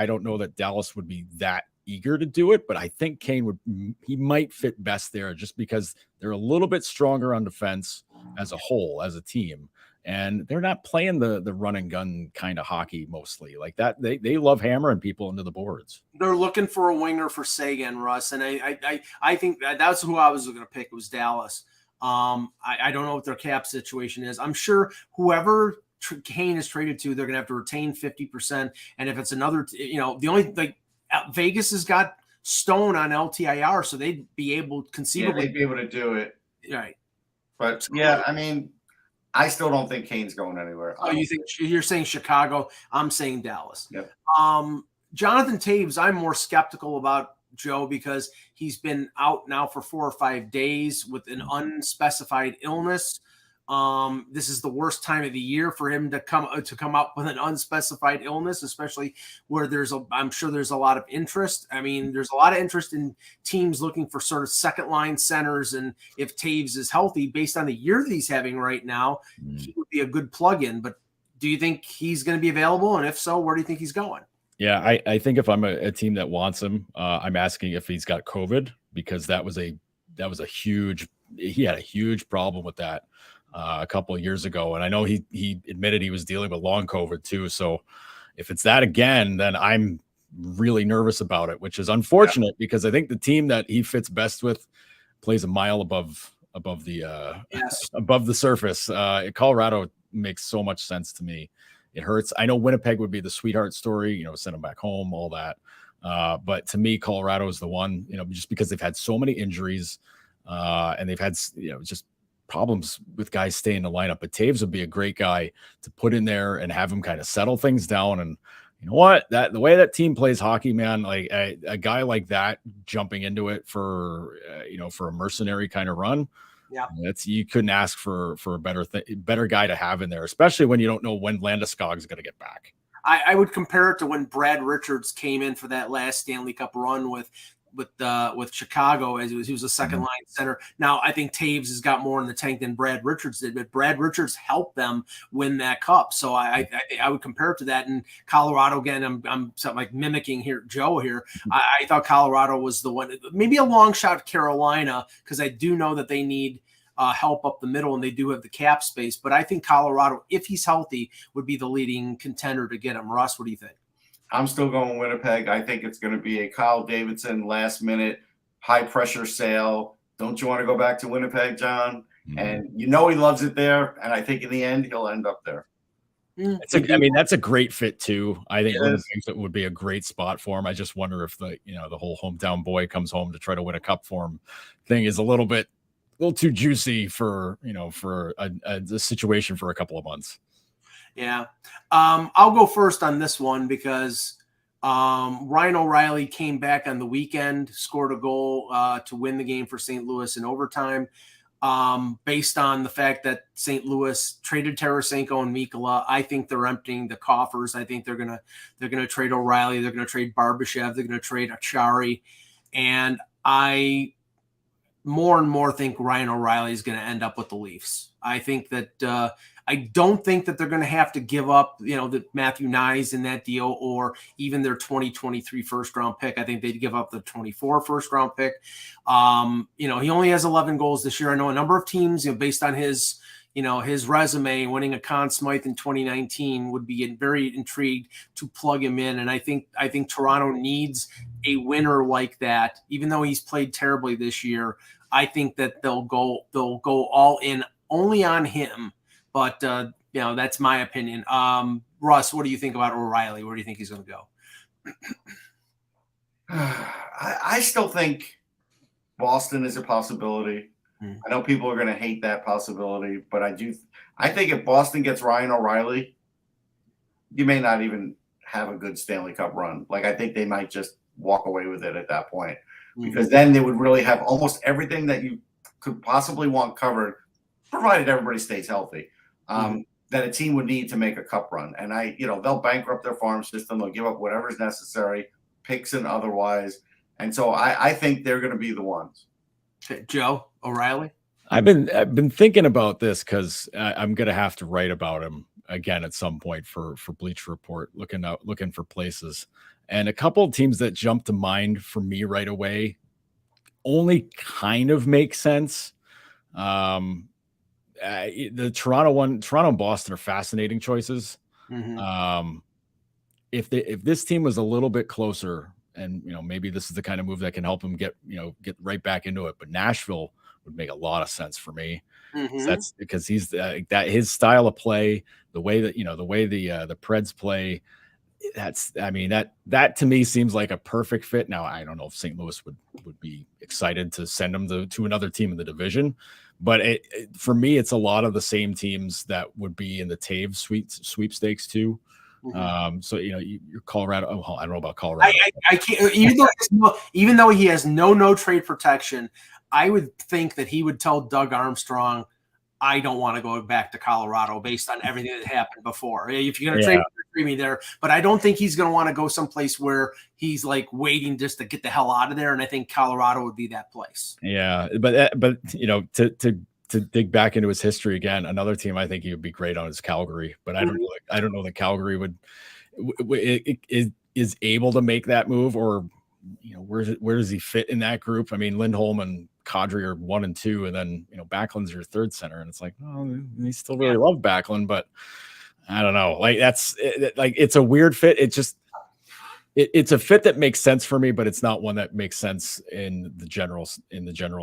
don't know that Dallas would be that eager to do it, but I think Kane he might fit best there just because they're a little bit stronger on defense as a whole, as a team, and they're not playing the run and gun kind of hockey mostly like that. They love hammering people into the boards. They're looking for a winger for Sagan, Russ, and I think that's who I was going to pick. It was Dallas. I don't know what their cap situation is. I'm sure whoever Kane is traded to, they're going to have to retain 50%, and if it's another, the only Vegas has got Stone on LTIR, so they'd be able conceivably. Yeah, they'd be able to do it. Right. But I still don't think Kane's going anywhere. Oh, you're saying Chicago? I'm saying Dallas. Yep. Jonathan Toews, I'm more skeptical about, Joe, because he's been out now for 4 or 5 days with an unspecified illness. This is the worst time of the year for him to come up with an unspecified illness, especially where I'm sure there's a lot of interest. I mean, there's a lot of interest in teams looking for sort of second line centers. And if Toews is healthy, based on the year that he's having right now, he would be a good plug-in. But do you think he's going to be available? And if so, where do you think he's going? Yeah, I think if I'm a team that wants him, I'm asking if he's got COVID, because he had a huge problem with that a couple of years ago. And I know he admitted he was dealing with long COVID too. So if it's that again, then I'm really nervous about it, which is unfortunate because I think the team that he fits best with plays a mile above the above the surface. Colorado makes so much sense to me. It hurts. I know Winnipeg would be the sweetheart story, send them back home, all that. But to me, Colorado is the one, just because they've had so many injuries and they've had, just problems with guys staying in the lineup. But Toews would be a great guy to put in there and have him kind of settle things down. And you know what, the way that team plays hockey, man, like a guy like that jumping into it for a mercenary kind of run. Yeah, you couldn't ask for a better guy to have in there, especially when you don't know when Landeskog is going to get back. I would compare it to when Brad Richards came in for that last Stanley Cup run with Chicago, as he was a second line center. Now I think Toews has got more in the tank than Brad Richards did, but Brad Richards helped them win that cup. So I would compare it to that. And Colorado, again, I'm something like mimicking Joe here. I thought Colorado was the one, maybe a long shot Carolina, because I do know that they need help up the middle and they do have the cap space. But I think Colorado, if he's healthy, would be the leading contender to get him. Russ, what do you think? I'm still going Winnipeg. I think it's going to be a Kyle Davidson last-minute, high-pressure sale. Don't you want to go back to Winnipeg, John? And he loves it there, and I think in the end he'll end up there. That's a great fit too. I think it would be a great spot for him. I just wonder if the whole hometown boy comes home to try to win a cup for him thing is a little too juicy for a situation for a couple of months. Yeah. I'll go first on this one because Ryan O'Reilly came back on the weekend, scored a goal to win the game for St. Louis in overtime. Based on the fact that St. Louis traded Tarasenko and Mikkola, I think they're emptying the coffers. I think they're gonna trade O'Reilly, they're gonna trade Barbashev, they're gonna trade Achari, and I more and more think Ryan O'Reilly is going to end up with the Leafs. I think that I don't think that they're going to have to give up, the Matthew Nyes in that deal or even their 2023 first round pick. I think they'd give up the 24 first round pick. He only has 11 goals this year. I know a number of teams, based on his resume, winning a Conn Smythe in 2019, would be very intrigued to plug him in. And I think Toronto needs a winner like that, even though he's played terribly this year. I think that they'll go all in only on him. But that's my opinion. Russ, what do you think about O'Reilly? Where do you think he's going to go? I still think Boston is a possibility. I know people are going to hate that possibility, but I think if Boston gets Ryan O'Reilly, you may not even have a good Stanley Cup run. Like, I think they might just walk away with it at that point, because then they would really have almost everything that you could possibly want covered, provided everybody stays healthy, that a team would need to make a cup run. And they'll bankrupt their farm system. They'll give up whatever's necessary, picks and otherwise. And so I think they're going to be the ones. Okay, Joe O'Reilly. I've been thinking about this because I'm going to have to write about him again at some point for Bleacher Report, looking for places. And a couple of teams that jump to mind for me right away only kind of make sense. The Toronto and Boston are fascinating choices. If this team was a little bit closer, and maybe this is the kind of move that can help them get right back into it, but Nashville would make a lot of sense for me. So that's because he's that his style of play, the way that the Preds play. That to me seems like a perfect fit. Now, I don't know if St. Louis would be excited to send him to another team in the division, but for me, it's a lot of the same teams that would be in the Taves sweepstakes too. So you're Colorado. Oh, I don't know about Colorado. I can't. Even though he has no trade protection, I would think that he would tell Doug Armstrong, I don't want to go back to Colorado based on everything that happened before. If you're going to trade me there, but I don't think he's going to want to go someplace where he's like waiting just to get the hell out of there. And I think Colorado would be that place. Yeah, but to dig back into his history again, another team I think he would be great on is Calgary. But I don't know that Calgary is able to make that move, or where does he fit in that group? I mean, Lindholm and Kadri are 1 and 2, and then Backlund's your third center, and it's like, oh, he still really love Backlund, but I don't know. Like it's a weird fit. It's a fit that makes sense for me, but it's not one that makes sense in the general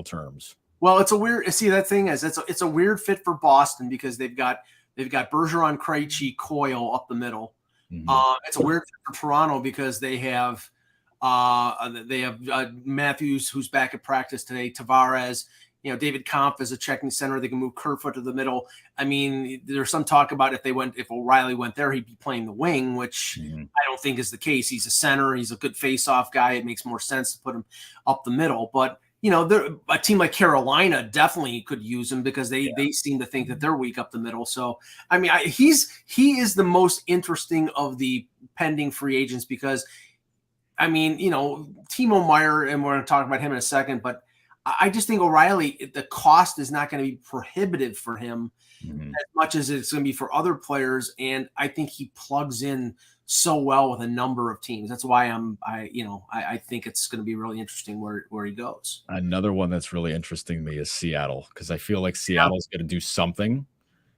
terms. Well, it's a weird. See, that thing is, it's a weird fit for Boston because they've got Bergeron, Krejci, Coyle up the middle. It's a weird fit for Toronto because they have Matthews, who's back at practice today, Tavares, David Kampf is a checking center. They can move Kerfoot to the middle. I mean, there's some talk about if O'Reilly went there, he'd be playing the wing, which I don't think is the case. He's a center. He's a good face-off guy. It makes more sense to put him up the middle. But, a team like Carolina definitely could use him because they seem to think that they're weak up the middle. So, I mean, he is the most interesting of the pending free agents because, I mean, Timo Meier, and we're going to talk about him in a second, but I just think O'Reilly, the cost is not going to be prohibitive for him as much as it's going to be for other players. And I think he plugs in so well with a number of teams. That's why I think it's going to be really interesting where he goes. Another one that's really interesting to me is Seattle, because I feel like Seattle's going to do something.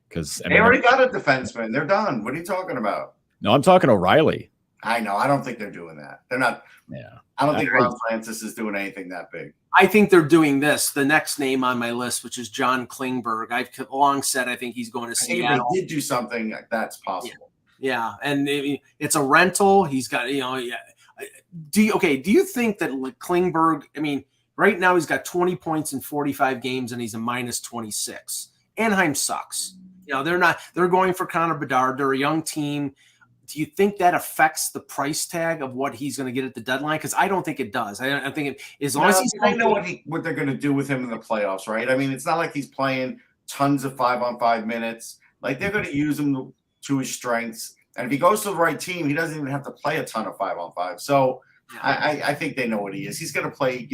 Because they already got a defenseman. They're done. What are you talking about? No, I'm talking O'Reilly. I know. I don't think they're doing that. They're not. Yeah. I don't think Ron Francis is doing anything that big. I think they're doing this. The next name on my list, which is John Klingberg. I've long said I think he's going to Seattle. He did do something that's possible. Yeah. And it's a rental. He's got, Do you think that Klingberg, I mean, right now he's got 20 points in 45 games and he's a minus 26. Anaheim sucks. They're going for Connor Bedard. They're a young team. do you think that affects the price tag of what he's going to get at the deadline? Because I don't think it does. I think as long as they know what they're going to do with him in the playoffs, right? I mean, it's not like he's playing tons of 5-on-5 minutes. Like, they're going to use him to his strengths. And if he goes to the right team, he doesn't even have to play a ton of 5-on-5. So I think they know what he is. He's going to play,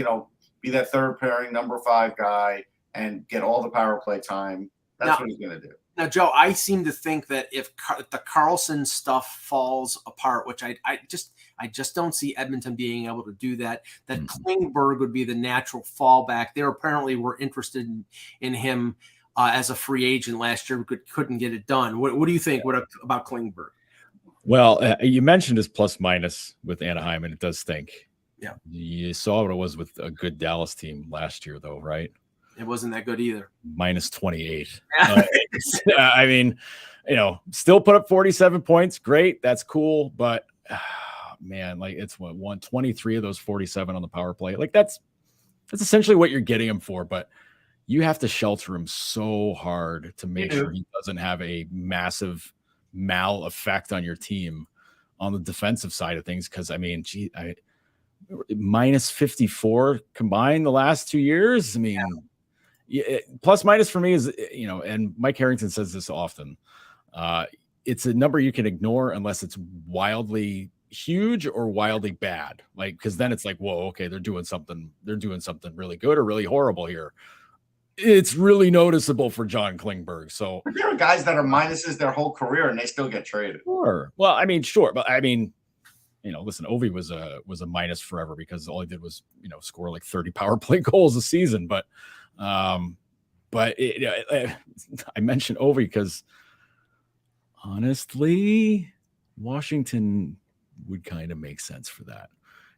be that third pairing number 5 guy and get all the power play time. That's what he's going to do. Now, Joe, I seem to think that if the Karlsson stuff falls apart, which I just don't see Edmonton being able to do that Klingberg would be the natural fallback. They apparently were interested in him as a free agent last year, but couldn't get it done. What do you think about Klingberg? Well, you mentioned his plus minus with Anaheim, and it does stink. Yeah. You saw what it was with a good Dallas team last year, though, right? It wasn't that good either. Minus 28. I mean, still put up 47 points. Great. That's cool. But man, like, it's 123 of those 47 on the power play. Like, that's essentially what you're getting him for. But you have to shelter him so hard to make sure he doesn't have a massive mal effect on your team on the defensive side of things. Because, I mean, minus 54 combined the last 2 years. I mean, plus minus for me is, and Mike Harrington says this often, it's a number you can ignore unless it's wildly huge or wildly bad. Like, because then it's like, whoa, okay, they're doing something really good or really horrible here. It's really noticeable for John Klingberg. So but there are guys that are minuses their whole career and they still get traded. Sure. Well, I mean, sure. But I mean, listen, Ovi was a minus forever because all he did was, score like 30 power play goals a season. But I mentioned Ovi because honestly, Washington would kind of make sense for that.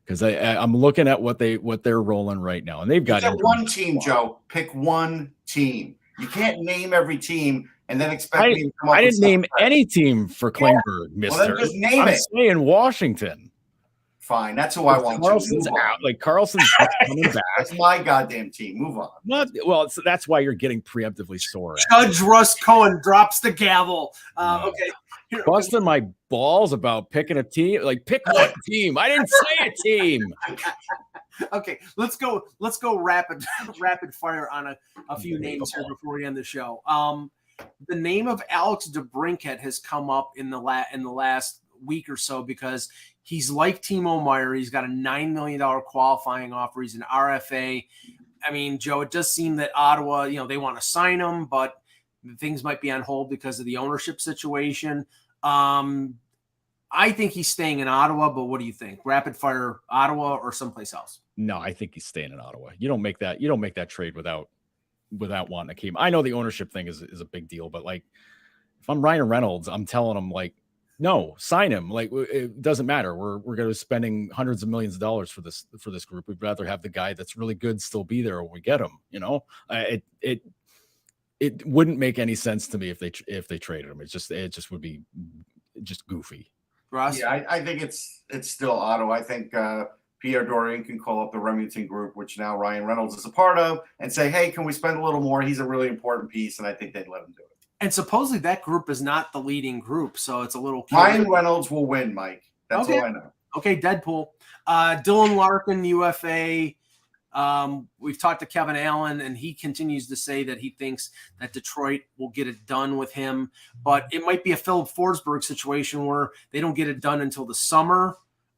Because I'm looking at what they're rolling right now, and they've got one team, Joe. Pick one team. You can't name every team and then expect me to come up. I didn't name any team for Klingberg, Mister. Well, then just name I'm saying Washington. Fine, that's who I want. Karlsson's out. Like, Karlsson's coming back. That's my goddamn team. Move on. Well, that's why you're getting preemptively sore. Judge Russ Cohen drops the gavel. Okay. Busting my balls about picking a team. Like, pick one team. I didn't say a team. Okay, let's go rapid fire on a few names here before we end the show. The name of Alex DeBrincat has come up in the last week or so because he's like Timo Meier. He's got a $9 million qualifying offer. He's an RFA. I mean, Joe, it does seem that Ottawa, they want to sign him, but things might be on hold because of the ownership situation. I think he's staying in Ottawa, but what do you think? Rapid fire Ottawa or someplace else? No, I think he's staying in Ottawa. You don't make that trade without wanting to keep him. I know the ownership thing is a big deal, but like, if I'm Ryan Reynolds, I'm telling him, like, no, sign him. Like, it doesn't matter. We're going to be spending hundreds of millions of dollars for this group. We'd rather have the guy that's really good still be there when we get him. It wouldn't make any sense to me if they traded him. It just would be just goofy. Ross? Yeah, I think it's still Ottawa. I think Pierre Dorian can call up the Remington group, which now Ryan Reynolds is a part of, and say, hey, can we spend a little more? He's a really important piece, and I think they'd let him do it. And supposedly that group is not the leading group, so it's a little. Ryan Reynolds will win, Mike. That's all I know. Okay, Deadpool. Dylan Larkin, UFA. We've talked to Kevin Allen, and he continues to say that he thinks that Detroit will get it done with him, but it might be a Philip Forsberg situation where they don't get it done until the summer.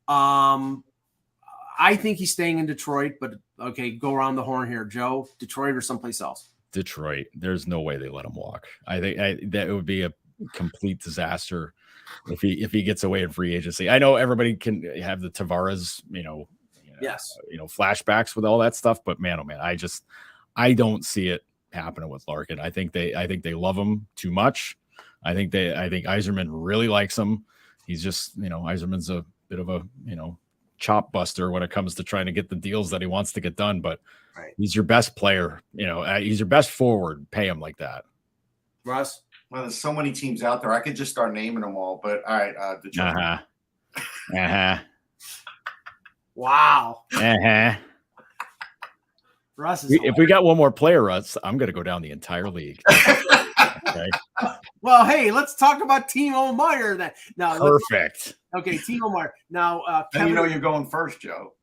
I think he's staying in Detroit, but okay, go around the horn here, Joe. Detroit or someplace else? Detroit. There's no way they let him walk. I think that it would be a complete disaster if he gets away in free agency. I know everybody can have the Tavares, yes, flashbacks with all that stuff, but man, oh man, I don't see it happening with Larkin. I think they love him too much. I think Yzerman really likes him. He's just, Yzerman's a bit of a, chop buster when it comes to trying to get the deals that he wants to get done, but he's your best player. He's your best forward. Pay him like that. Russ? Well, there's so many teams out there. I could just start naming them all, but all right. Detroit. Wow. Russ is if we got one more player, Russ, I'm going to go down the entire league. Okay. Well, hey, let's talk about Timo Meier then. Now, perfect. Okay, Timo Meier. Now, Kevin, you're going first, Joe.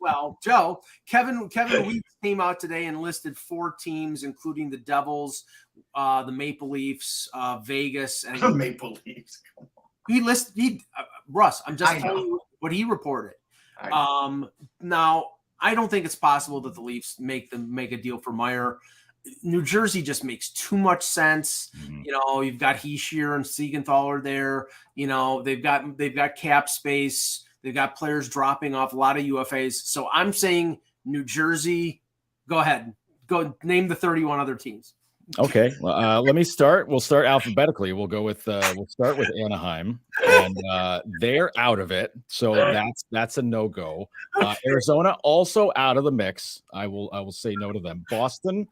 Well, Joe, Kevin Weeks came out today and listed 4 teams, including the Devils, the Maple Leafs, Vegas, and the Maple Leafs. Come on. Russ, I'm just telling you what he reported. Now, I don't think it's possible that the Leafs make a deal for Meier. New Jersey just makes too much sense. Mm-hmm. You've got Hischier and Siegenthaler there. They've got cap space. They've got players dropping off, a lot of UFAs. So I'm saying New Jersey. Go ahead. Go name the 31 other teams. Okay. Well, let me start. We'll start alphabetically. We'll go with we'll start with Anaheim, and they're out of it. So that's a no-go. Arizona also out of the mix. I will say no to them. Boston,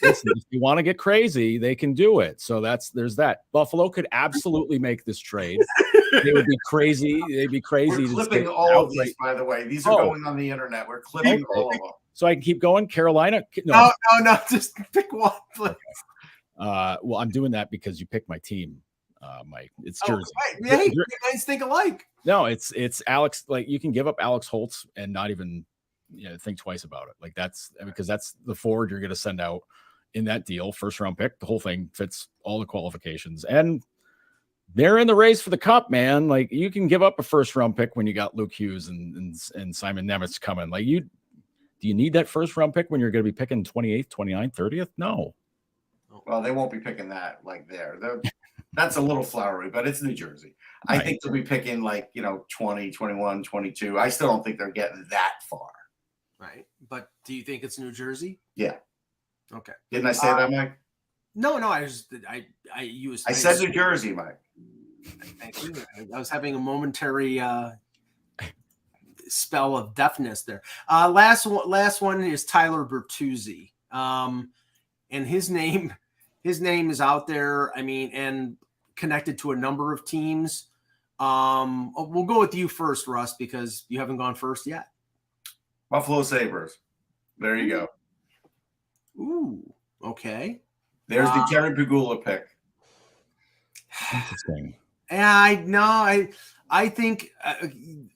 listen, if you want to get crazy, they can do it. So there's that. Buffalo could absolutely make this trade. They would be crazy. They'd be crazy. We're clipping all of these, by the way. These are going on the internet. We're clipping all of them. So I can keep going. Carolina. No. Just pick one, please. Well, I'm doing that because you picked my team, Mike. It's Jersey. Right. Hey, you guys think alike. No, it's Alex. Like, you can give up Alex Holtz and not even think twice about it. Like, that's because that's the forward you're going to send out in that deal. First round pick. The whole thing fits all the qualifications, and they're in the race for the cup, man. Like, you can give up a first round pick when you got Luke Hughes and Simon Nemeth coming. Like, do you need that first round pick when you're going to be picking 28th, 29th, 30th? No. Well, they won't be picking that there. That's a little flowery, but it's New Jersey. I think they'll be picking 20, 21, 22. I still don't think they're getting that far. Right. But do you think it's New Jersey? Yeah. Okay. Didn't I say that, Mike? No. I said New Jersey, Mike. Thank you. I was having a momentary spell of deafness there. Last one is Tyler Bertuzzi. And his name is out there. I mean, and connected to a number of teams. We'll go with you first, Russ, because you haven't gone first yet. Buffalo Sabres. There you go. Ooh, okay. There's the Terry Pegula pick. Interesting. I think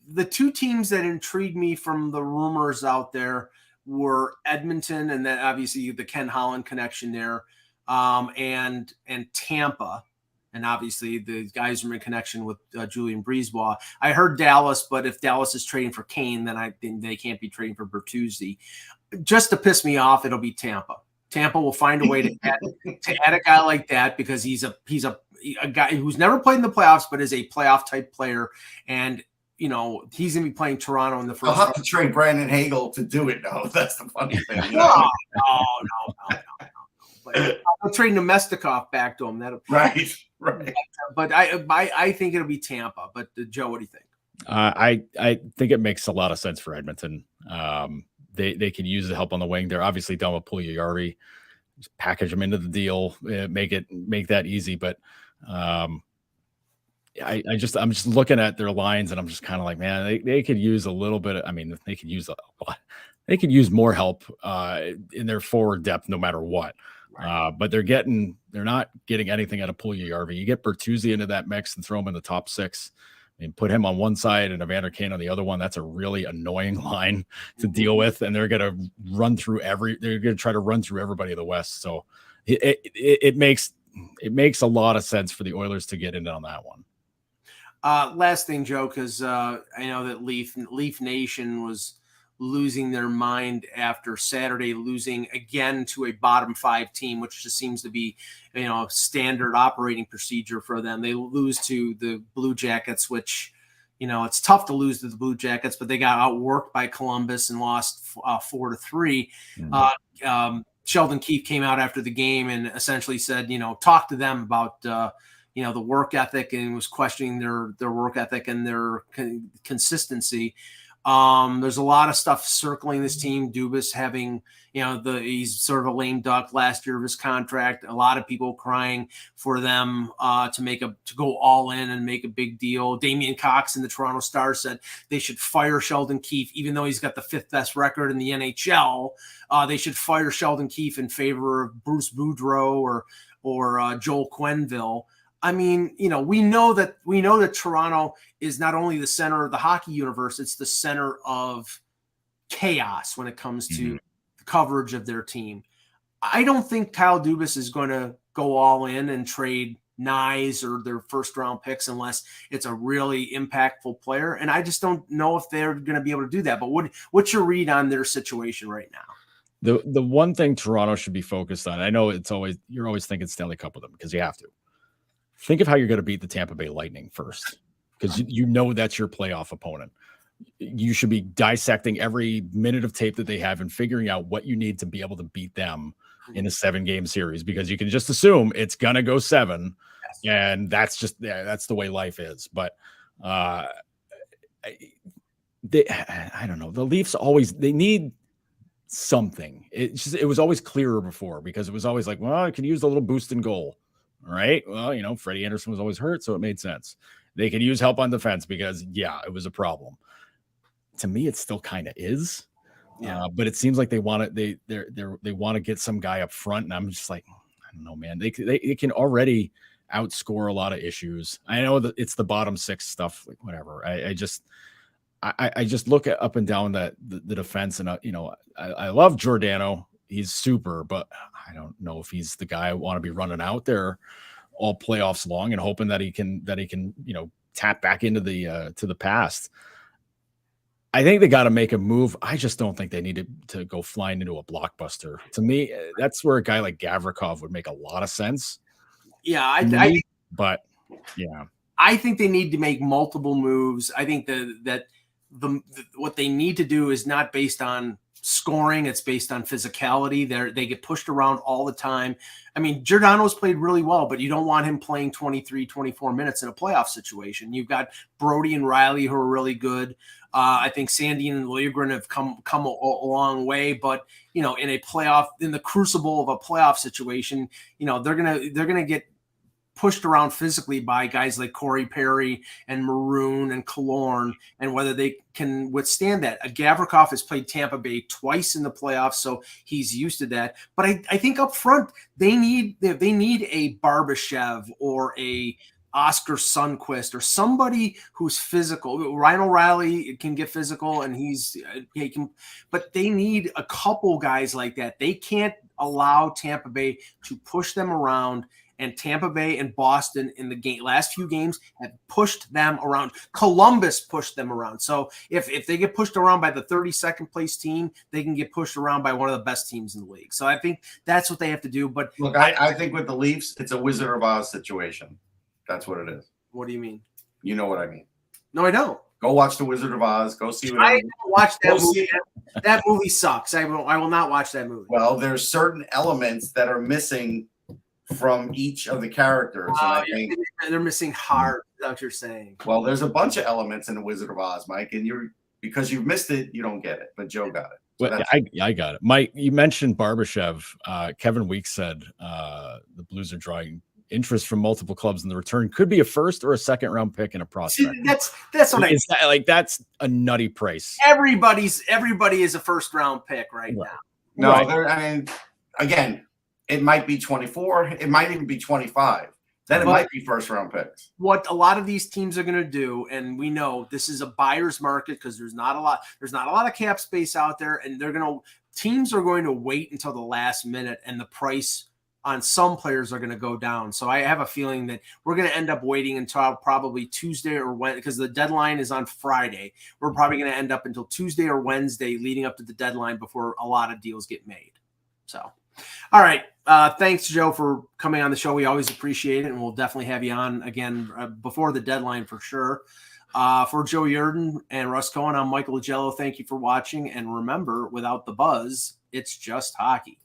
the 2 teams that intrigued me from the rumors out there were Edmonton, and then obviously the Ken Holland connection there, and Tampa, and obviously the Geiserman connection with Julian Brisebois. I heard Dallas, but if Dallas is trading for Kane, then I think they can't be trading for Bertuzzi. Just to piss me off, it'll be Tampa. Tampa will find a way to add a guy like that, because he's a guy who's never played in the playoffs, but is a playoff type player, and he's going to be playing Toronto in the first. I'll have to trade Brandon Hagel to do it, though. That's the funny thing. No. But I'll trade Nemestikov back to him. Right. But I think it'll be Tampa. But Joe, what do you think? I think it makes a lot of sense for Edmonton. They can use the help on the wing. They're obviously done with Puljujarvi. Just package them into the deal, make that easy. But I'm just looking at their lines, and I'm just kind of like, man, they could use a little bit. They could use a lot. They could use more help in their forward depth, no matter what. Right. But they're not getting anything out of Puljujarvi. You get Bertuzzi into that mix and throw him in the top 6. And put him on one side and Evander Kane on the other one. That's a really annoying line to deal with, and they're going to try to run through everybody in the West. So it makes a lot of sense for the Oilers to get in on that one. Last thing, Joe, because I know that Leaf Nation was losing their mind after Saturday, losing again to a bottom 5 team, which just seems to be, standard operating procedure for them. They lose to the Blue Jackets, which, it's tough to lose to the Blue Jackets, but they got outworked by Columbus and lost 4-3. Mm-hmm. Sheldon Keefe came out after the game and essentially said, talk to them about, the work ethic, and was questioning their work ethic and their consistency. There's a lot of stuff circling this team. Dubas having, he's sort of a lame duck last year of his contract. A lot of people crying for them to go all in and make a big deal. Damian Cox in the Toronto Star said they should fire Sheldon Keefe, even though he's got the 5th best record in the NHL. They should fire Sheldon Keefe in favor of Bruce Boudreau or or Joel Quenneville. I mean, we know that Toronto is not only the center of the hockey universe, it's the center of chaos when it comes to the coverage of their team. I don't think Kyle Dubas is going to go all in and trade Nyes or their first round picks unless it's a really impactful player. And I just don't know if they're going to be able to do that. But what's your read on their situation right now? The one thing Toronto should be focused on, I know you're always thinking Stanley Cup with them because you have to. Think of how you're going to beat the Tampa Bay Lightning first, because you know that's your playoff opponent. You should be dissecting every minute of tape that they have and figuring out what you need to be able to beat them in a 7-game series, because you can just assume it's going to go 7. Yes. And that's the way life is. But I don't know. The Leafs they need something. It was always clearer before, because it was always like, well, I could use a little boost in goal. All right. Well, Freddie Anderson was always hurt, so it made sense. They could use help on defense because, it was a problem. To me, it still kind of is. Yeah. But it seems like they want to they want to get some guy up front, and I'm just like, I don't know, man. They can already outscore a lot of issues. I know that it's the bottom 6 stuff, like whatever. I just look at up and down the defense, and I love Giordano. He's super, but I don't know if he's the guy I want to be running out there all playoffs long and hoping that he can tap back into the past. I think they got to make a move. I just don't think they need to go flying into a blockbuster. To me, that's where a guy like Gavrikov would make a lot of sense. Yeah, I think they need to make multiple moves. I think that what they need to do is not based on scoring. It's based on physicality. They get pushed around all the time. I mean, Giordano's played really well, but you don't want him playing 23, 24 minutes in a playoff situation. You've got Brody and Riley who are really good. I think Sandy and Liljegren have come a long way, but in the crucible of a playoff situation, they're gonna get pushed around physically by guys like Corey Perry and Maroon and Killorn, and whether they can withstand that. Gavrikov has played Tampa Bay twice in the playoffs, so he's used to that. But I think up front they need a Barbashev or a Oscar Sundqvist or somebody who's physical. Ryan O'Reilly can get physical, and he can, but they need a couple guys like that. They can't allow Tampa Bay to push them around. And Tampa Bay and Boston in the last few games have pushed them around. Columbus pushed them around. So if they get pushed around by the 32nd place team, they can get pushed around by one of the best teams in the league. So I think that's what they have to do. But look, I think with the Leafs, it's a Wizard of Oz situation. That's what it is. What do you mean? You know what I mean. No, I don't. Go watch the Wizard of Oz. Go see what I haven't watched that movie. That movie sucks. I will not watch that movie. Well, there's certain elements that are missing from each of the characters. And I think they're missing heart. That's what you're saying. Well, there's a bunch of elements in the Wizard of Oz, Mike, and because you've missed it, you don't get it. But Joe got it. So well, I got it. Mike, you mentioned Barbashev. Kevin Weeks said the Blues are drawing interest from multiple clubs, and the return could be a first or a second round pick and a prospect. That's what that's a nutty price. Everybody is a first round pick right now. No, right. Again, it might be 24. It might even be 25. Then it might be first round picks. What a lot of these teams are going to do, and we know this is a buyer's market because there's not a lot of cap space out there, and teams are going to wait until the last minute, and the price on some players are going to go down. So I have a feeling that we're going to end up waiting until probably Tuesday or Wednesday, because the deadline is on Friday. We're probably going to end up until Tuesday or Wednesday leading up to the deadline before a lot of deals get made. So, all right. Thanks, Joe, for coming on the show. We always appreciate it, and we'll definitely have you on again before the deadline for sure. For Joe Yerdon and Russ Cohen, I'm Michael Agello. Thank you for watching. And remember, without the buzz, it's just hockey.